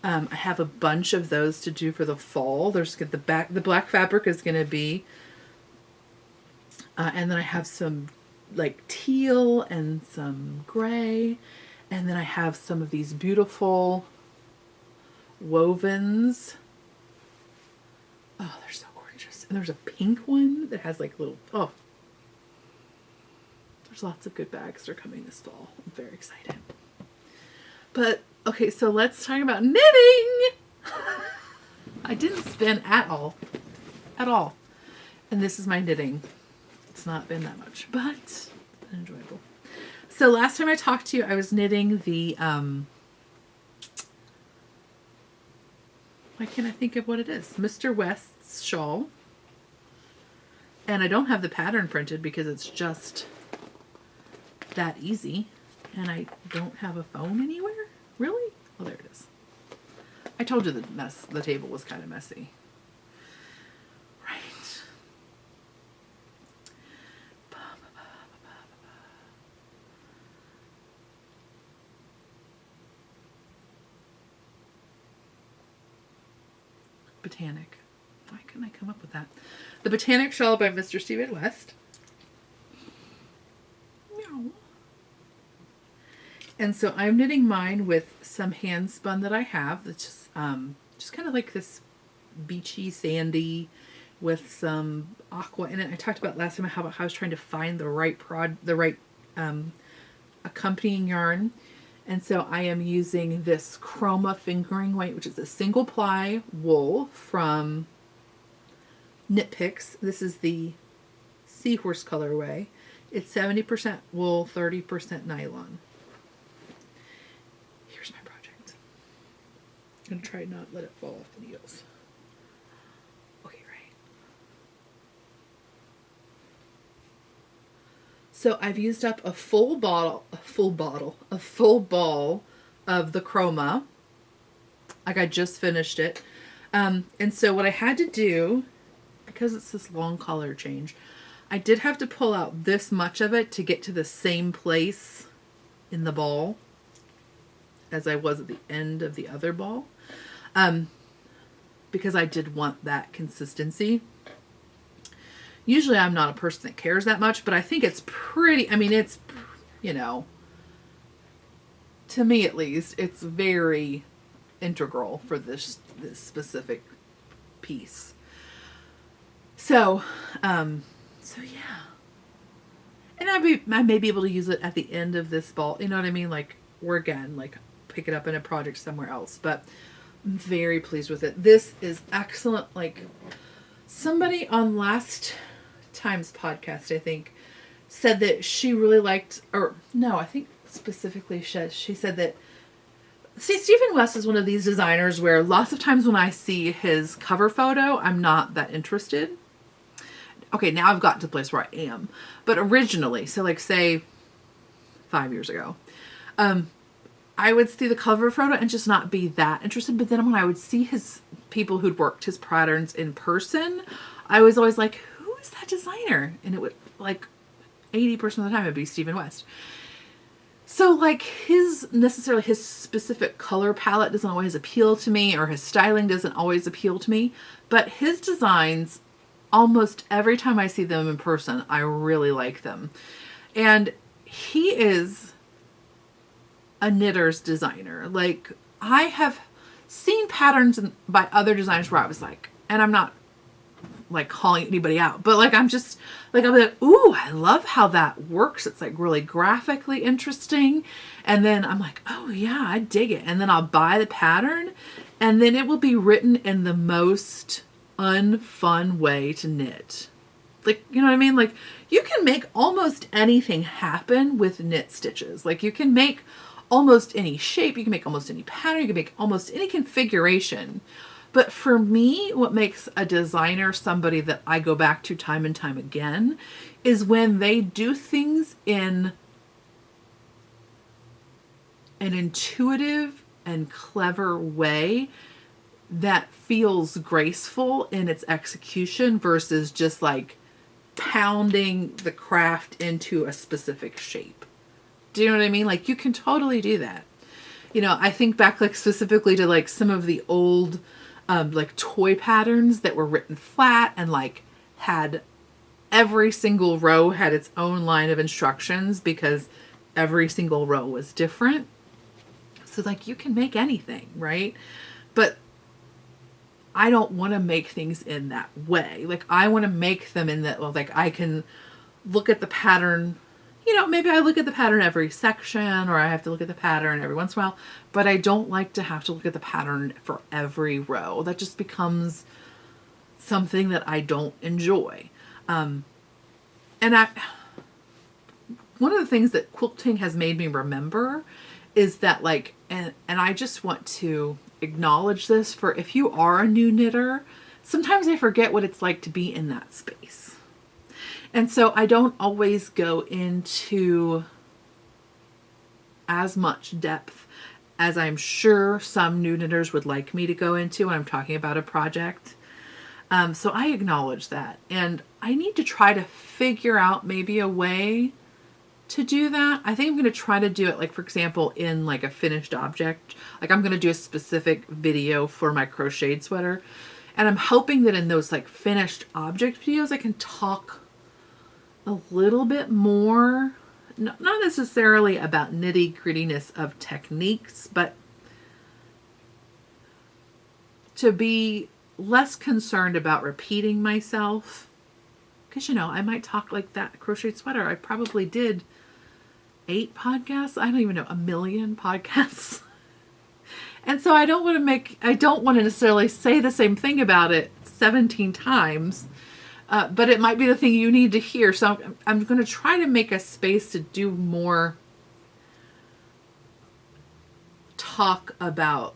I have a bunch of those to do for the fall. There's the black fabric is going to be, and then I have some like teal and some gray, and then I have some of these beautiful wovens. Oh, they're so gorgeous. And there's a pink one that has like little, oh, there's lots of good bags that are coming this fall. I'm very excited. But okay, so let's talk about knitting. I didn't spin at all. At all. And this is my knitting. It's not been that much, but it's been enjoyable. So last time I talked to you, I was knitting the, why can't I think of what it is? Mr. West's shawl. And I don't have the pattern printed because it's just that easy. And I don't have a phone anywhere. Really? Oh, there it is. I told you the table was kind of messy. Right. Botanic. Why couldn't I come up with that? The Botanic Shawl by Mr. Stephen West. Meow. And so I'm knitting mine with some hand spun that I have. That's just kind of like this beachy, sandy, with some aqua in it. I talked about last time how I was trying to find the right accompanying yarn. And so I am using this Chroma fingering weight, which is a single ply wool from Knit Picks. This is the Seahorse colorway. It's 70% wool, 30% nylon. Here's my project. I'm going to try not let it fall off the needles. Okay, right. So I've used up a full ball of the Chroma. Like I just finished it. And so what I had to do, because it's this long color change, I did have to pull out this much of it to get to the same place in the ball as I was at the end of the other ball. Because I did want that consistency. Usually I'm not a person that cares that much, but I think it's pretty, I mean, it's, you know, to me at least, it's very integral for this specific piece. So, so yeah. And I may be able to use it at the end of this ball, you know what I mean? Like, or again, like pick it up in a project somewhere else. But I'm very pleased with it. This is excellent. Like, somebody on last time's podcast, I think, said that she really liked, or no, I think specifically she said that, see, Stephen West is one of these designers where lots of times when I see his cover photo, I'm not that interested. Okay, now I've gotten to the place where I am. But originally, so like say 5 years ago, I would see the cover photo and just not be that interested. But then when I would see his people who'd worked his patterns in person, I was always like, who is that designer? And it would, like, 80% of the time it'd be Stephen West. So like his specific color palette doesn't always appeal to me, or his styling doesn't always appeal to me, but his designs, almost every time I see them in person, I really like them. And he is a knitter's designer. Like, I have seen patterns by other designers where I was like, and I'm not like calling anybody out, but like, I'm just like, I'm like, ooh, I love how that works. It's like really graphically interesting. And then I'm like, oh yeah, I dig it. And then I'll buy the pattern, and then it will be written in the most unfun way to knit. Like, you know what I mean? Like, you can make almost anything happen with knit stitches. Like, you can make almost any shape, you can make almost any pattern, you can make almost any configuration. But for me, what makes a designer somebody that I go back to time and time again is when they do things in an intuitive and clever way that feels graceful in its execution versus just like pounding the craft into a specific shape. Do you know what I mean? Like, you can totally do that. You know, I think back like specifically to like some of the old like toy patterns that were written flat and like had every single row had its own line of instructions because every single row was different. So like, you can make anything, right? But I don't want to make things in that way. Like, I want to make them in that, well, like, I can look at the pattern, you know, maybe I look at the pattern every section, or I have to look at the pattern every once in a while, but I don't like to have to look at the pattern for every row. That just becomes something that I don't enjoy. And one of the things that quilting has made me remember is that, like, and I just want to acknowledge this for if you are a new knitter, sometimes I forget what it's like to be in that space. And so I don't always go into as much depth as I'm sure some new knitters would like me to go into when I'm talking about a project. So I acknowledge that. And I need to try to figure out maybe a way to do that. I think I'm going to try to do it, like, for example, in like a finished object. Like, I'm going to do a specific video for my crocheted sweater. And I'm hoping that in those like finished object videos, I can talk a little bit more, not necessarily about nitty-grittiness of techniques, but to be less concerned about repeating myself. Because, you know, I might talk like that crocheted sweater. I probably did 8 podcasts. I don't even know, 1 million podcasts. And so I don't want to necessarily say the same thing about it 17 times. But it might be the thing you need to hear. So I'm going to try to make a space to do more talk about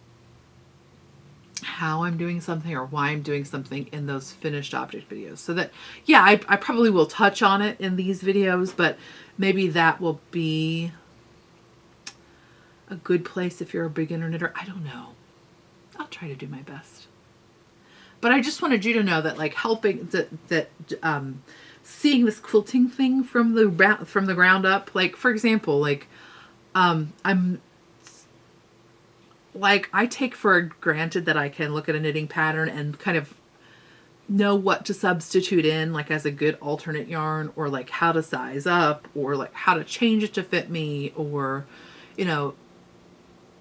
how I'm doing something or why I'm doing something in those finished object videos. So that, yeah, I probably will touch on it in these videos, but maybe that will be a good place if you're a beginner knitter. I don't know. I'll try to do my best. But I just wanted you to know that, like, helping that seeing this quilting thing from the ground up, like, for example, like, I'm like, I take for granted that I can look at a knitting pattern and kind of know what to substitute in, like, as a good alternate yarn, or like how to size up, or like how to change it to fit me, or, you know,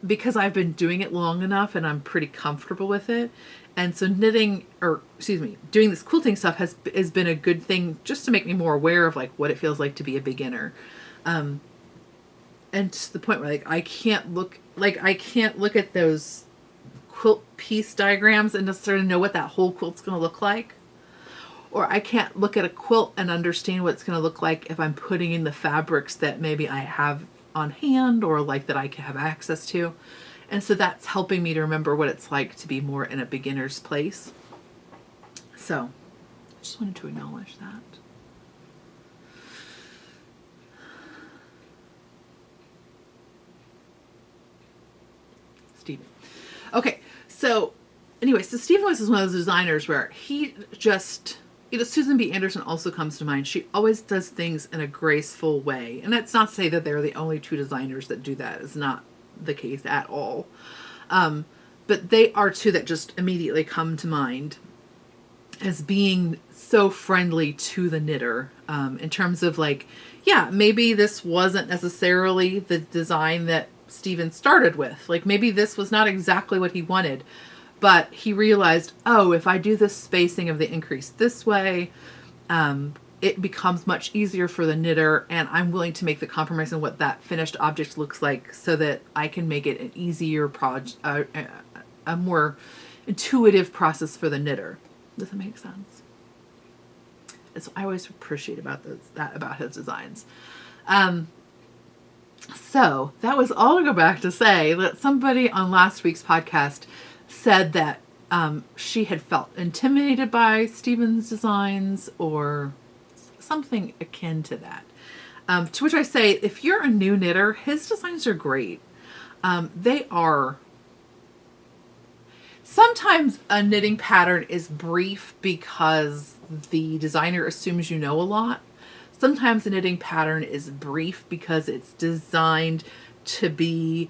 because I've been doing it long enough and I'm pretty comfortable with it. And so doing this quilting stuff has been a good thing just to make me more aware of like what it feels like to be a beginner. And to the point where like I can't look at those quilt piece diagrams and necessarily know what that whole quilt's going to look like. Or I can't look at a quilt and understand what it's going to look like if I'm putting in the fabrics that maybe I have on hand or like that I can have access to. And so that's helping me to remember what it's like to be more in a beginner's place. So I just wanted to acknowledge that. Stephen. Okay, so anyway, so Stephen West is one of those designers where he just, Susan B. Anderson also comes to mind. She always does things in a graceful way. And that's not to say that they're the only two designers that do that. It's not the case at all. But they are two that just immediately come to mind as being so friendly to the knitter, in terms of like, yeah, maybe this wasn't necessarily the design that Stephen started with. Like maybe this was not exactly what he wanted, but he realized, oh, if I do this spacing of the increase this way, it becomes much easier for the knitter, and I'm willing to make the compromise on what that finished object looks like so that I can make it an easier a more intuitive process for the knitter. Does that make sense? It's I always appreciate about that about his designs. So that was all to go back to say that somebody on last week's podcast said that she had felt intimidated by Stephen's designs or something akin to that. To which I say, if you're a new knitter, his designs are great. They are. Sometimes a knitting pattern is brief because the designer assumes you know a lot. Sometimes a knitting pattern is brief because it's designed to be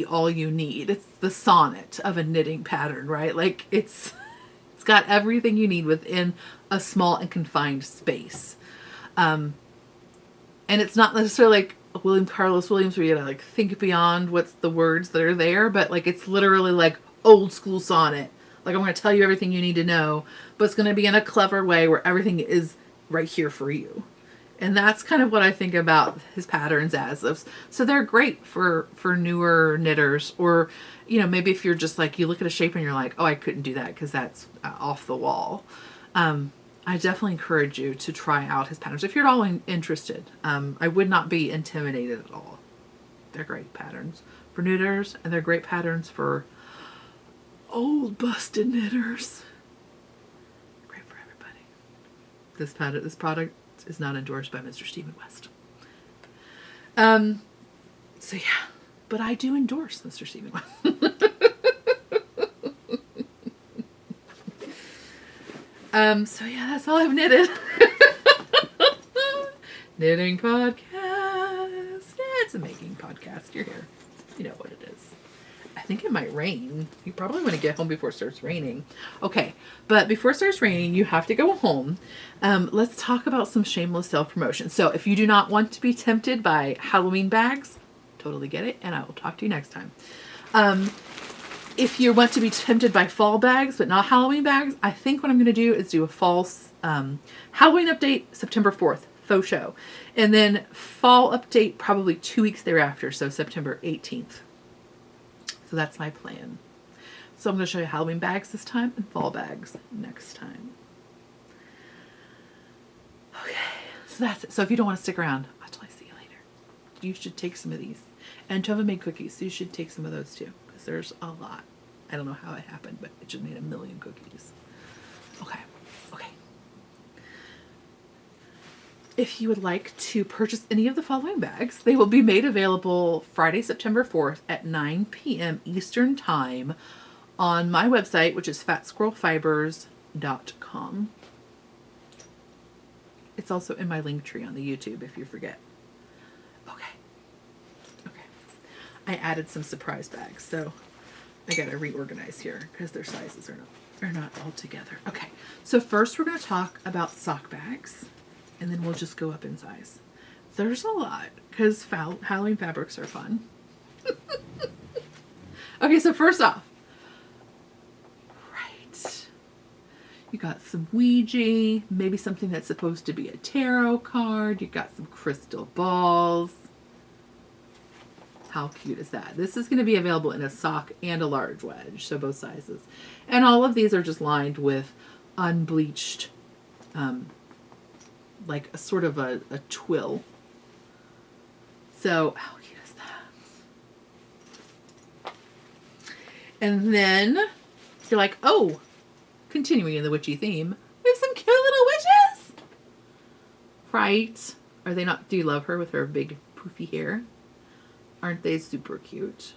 all you need. It's the sonnet of a knitting pattern, right? Like it's got everything you need within a small and confined space. And it's not necessarily like Carlos Williams where you gotta like think beyond what's the words that are there, but like it's literally like old school sonnet. Like I'm going to tell you everything you need to know, but it's going to be in a clever way where everything is right here for you. And that's kind of what I think about his patterns as of. So they're great for newer knitters, or, maybe if you're just like, you look at a shape and you're like, oh, I couldn't do that because that's off the wall. I definitely encourage you to try out his patterns if you're at all interested. I would not be intimidated at all. They're great patterns for knitters, and they're great patterns for old busted knitters. Great for everybody. This product is not endorsed by Mr. Stephen West. So yeah, but I do endorse Mr. Stephen West. So yeah, that's all I've knitted. Knitting podcast. Yeah, it's a making podcast. You're here. You know what it is. I think it might rain. You probably want to get home before it starts raining. Okay, but before it starts raining, you have to go home. Let's talk about some shameless self-promotion. So if you do not want to be tempted by Halloween bags, totally get it, and I will talk to you next time. If you want to be tempted by fall bags, but not Halloween bags, I think what I'm going to do is do a fall Halloween update September 4th, faux show. And then fall update probably 2 weeks thereafter, so September 18th. So that's my plan. So I'm going to show you Halloween bags this time and fall bags next time. Okay, so that's it. So if you don't want to stick around, I'll totally see you later. You should take some of these. And Tova made cookies, so you should take some of those too, because there's a lot. I don't know how it happened, but it just made 1 million cookies. Okay. If you would like to purchase any of the following bags, they will be made available Friday, September 4th at 9 p.m. Eastern Time on my website, which is fatsquirrelfibers.com. It's also in my link tree on the YouTube if you forget. Okay. I added some surprise bags, so I gotta reorganize here because their sizes are not all together. Okay, so first we're going to talk about sock bags. And then we'll just go up in size. There's a lot, because Halloween fabrics are fun. Okay, so first off. Right. You got some Ouija, maybe something that's supposed to be a tarot card. You got some crystal balls. How cute is that? This is going to be available in a sock and a large wedge, so both sizes. And all of these are just lined with unbleached, like a sort of a twill. So how cute is that? And then you're like, oh, continuing in the witchy theme, we have some cute little witches. Right? Are they not? Do you love her with her big poofy hair? Aren't they super cute?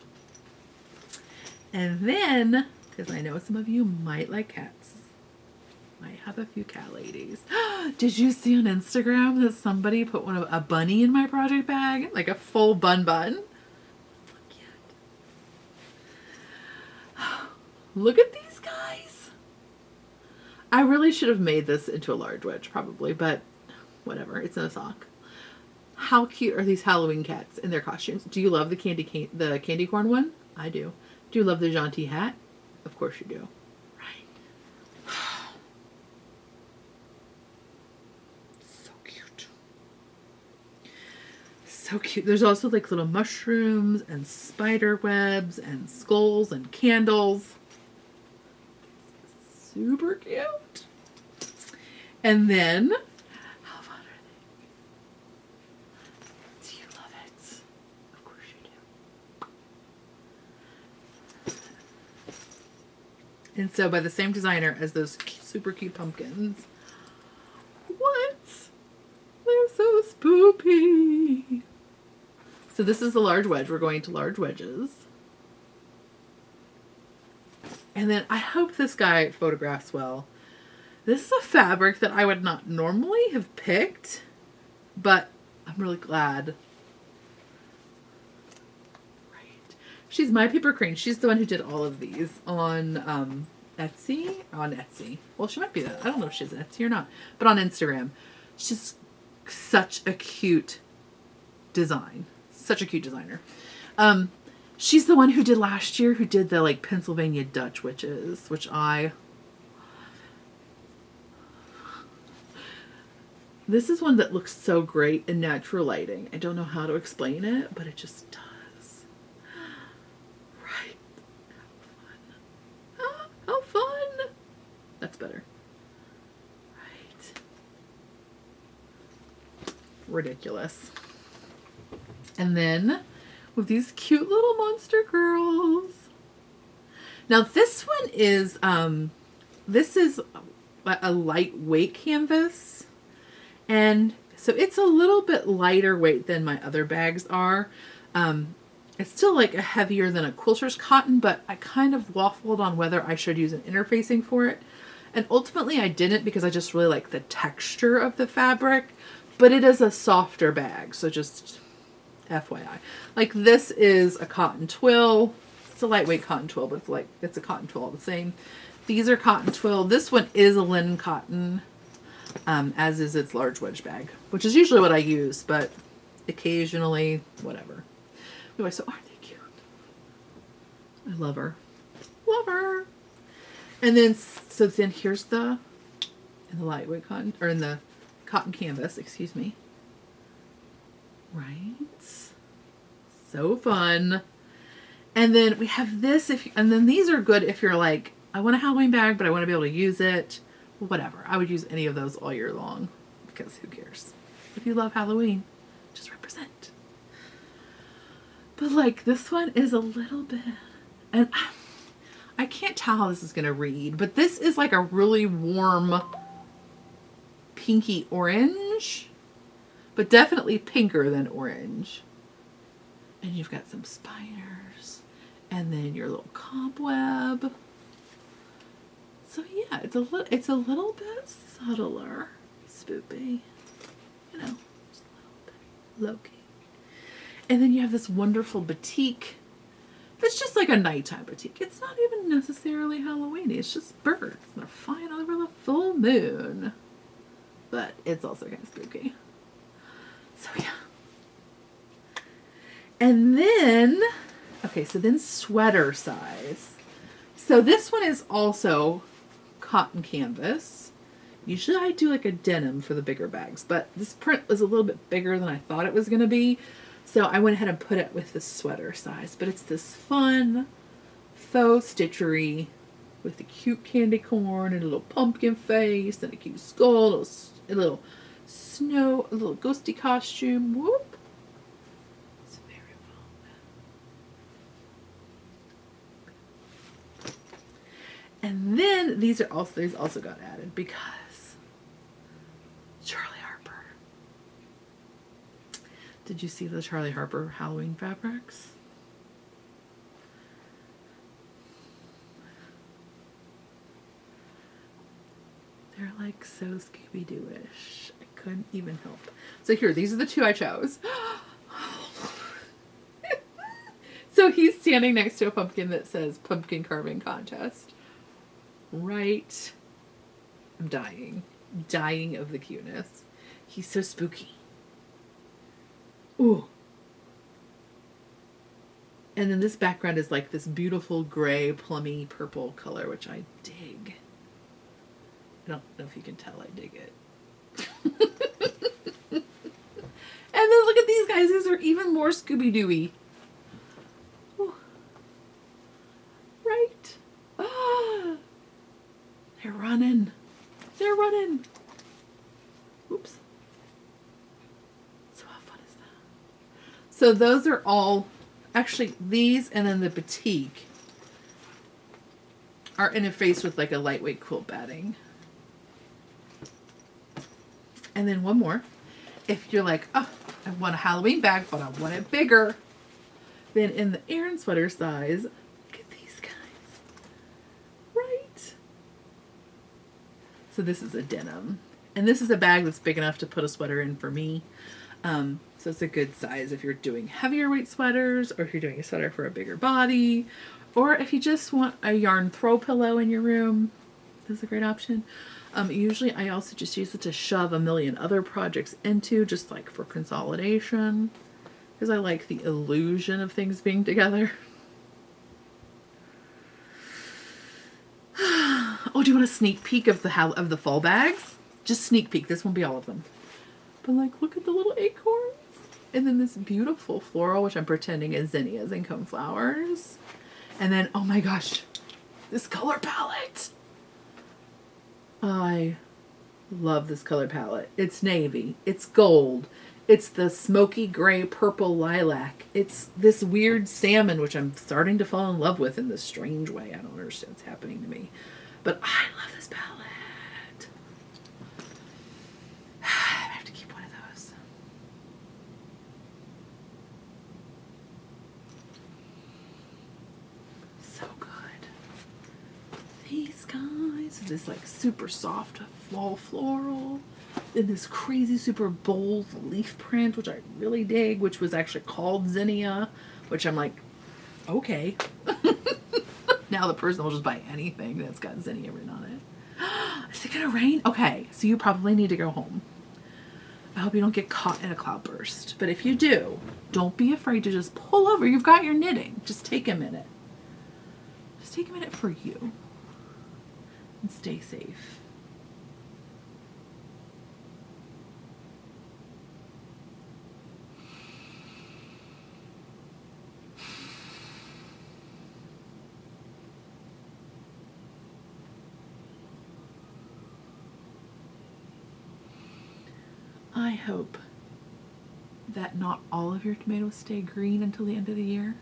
And then, because I know some of you might like cats, might have a few cat ladies. Did you see on Instagram that somebody put a bunny in my project bag? Like a full bun. So cute. Look at these guys. I really should have made this into a large wedge probably, but whatever. It's in a sock. How cute are these Halloween cats in their costumes? Do you love the candy corn one? I do. Do you love the jaunty hat? Of course you do. Right. So cute. So cute. There's also like little mushrooms and spider webs and skulls and candles. Super cute. And then and so by the same designer as those super cute pumpkins. What? They're so spoopy. So this is the large wedge. We're going to large wedges. And then I hope this guy photographs well. This is a fabric that I would not normally have picked, but I'm really glad. She's My Paper Crane. She's the one who did all of these on Etsy. On Etsy. Well, she might be that. I don't know if she's on Etsy or not. But on Instagram. She's such a cute design. Such a cute designer. She's the one who did last year, who did the like Pennsylvania Dutch witches, which This is one that looks so great in natural lighting. I don't know how to explain it, but it just does. How fun! That's better. Right. Ridiculous. And then with these cute little monster girls. Now this one is this is a lightweight canvas, and so it's a little bit lighter weight than my other bags are. It's still like a heavier than a quilter's cotton, but I kind of waffled on whether I should use an interfacing for it. And ultimately I didn't, because I just really like the texture of the fabric, but it is a softer bag. So just FYI. Like this is a cotton twill. It's a lightweight cotton twill, but it's a cotton twill all the same. These are cotton twill. This one is a linen cotton, as is its large wedge bag, which is usually what I use, but occasionally, whatever. Anyway, so aren't they cute? I love her. Love her. And then, so then here's in the lightweight cotton, or in the cotton canvas, excuse me. Right? So fun. And then we have this, and then these are good if you're like, I want a Halloween bag, but I want to be able to use it. Whatever. I would use any of those all year long, because who cares? If you love Halloween, just represent. But like this one is a little bit, and I can't tell how this is going to read, but this is like a really warm pinky orange, but definitely pinker than orange. And you've got some spiders, and then your little cobweb. So yeah, it's a little bit subtler, spoopy, you know, just a little bit low-key. And then you have this wonderful batik. It's just like a nighttime batik. It's not even necessarily Halloweeny. It's just birds. They're flying over the full moon. But it's also kind of spooky. So yeah. And then, okay, so then sweater size. So this one is also cotton canvas. Usually I do like a denim for the bigger bags, but this print is a little bit bigger than I thought it was going to be. So I went ahead and put it with the sweater size, but it's this fun faux stitchery with the cute candy corn and a little pumpkin face and a cute skull, a little snow, a little ghosty costume. Whoop. It's very fun. And then these also got added because Charlie Harper. Did you see the Charlie Harper Halloween fabrics? They're like so Scooby-Doo-ish. I couldn't even help. So here, these are the two I chose. So he's standing next to a pumpkin that says pumpkin carving contest. Right. I'm dying. Dying of the cuteness. He's so spooky. Ooh. And then this background is like this beautiful gray, plummy purple color, which I dig. I don't know if you can tell I dig it. And then look at these guys. These are even more Scooby-Doo-y. Right. Ah, they're running. They're running. Oops. So how fun is that? So those are all, actually these and then the batik are interfaced with like a lightweight quilt batting. And then one more. If you're like, oh, I want a Halloween bag, but I want it bigger. Then in the Aran sweater size, look at these guys. Right? So this is a denim. And this is a bag that's big enough to put a sweater in for me. So it's a good size if you're doing heavier weight sweaters, or if you're doing a sweater for a bigger body, or if you just want a yarn throw pillow in your room. This is a great option. Usually I also just use it to shove a million other projects into, just like for consolidation, because I like the illusion of things being together. Oh, do you want a sneak peek of the fall bags? Just sneak peek. This won't be all of them. But like, look at the little acorns. And then this beautiful floral, which I'm pretending is zinnias and coneflowers. And then, oh my gosh, this color palette. I love this color palette. It's navy. It's gold. It's the smoky gray purple lilac. It's this weird salmon, which I'm starting to fall in love with in this strange way. I don't understand what's happening to me. But I love this palette. I have to keep one of those. So good. These guys, this like super soft fall floral, then this crazy super bold leaf print, which I really dig, which was actually called zinnia, which I'm like, okay. Now the person will just buy anything that's got zinnia written on it. Is it gonna rain? Okay, so you probably need to go home. I hope you don't get caught in a cloudburst, but if you do, don't be afraid to just pull over. You've got your knitting. Just take a minute. Just take a minute for you. And stay safe. I hope that not all of your tomatoes stay green until the end of the year.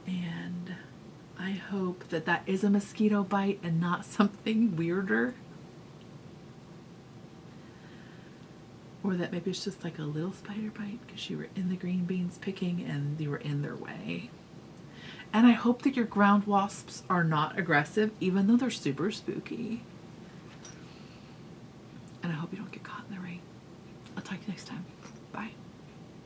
And I hope that that is a mosquito bite and not something weirder. Or that maybe it's just like a little spider bite because you were in the green beans picking and you were in their way. And I hope that your ground wasps are not aggressive, even though they're super spooky. And I hope you don't get caught in the rain. I'll talk to you next time.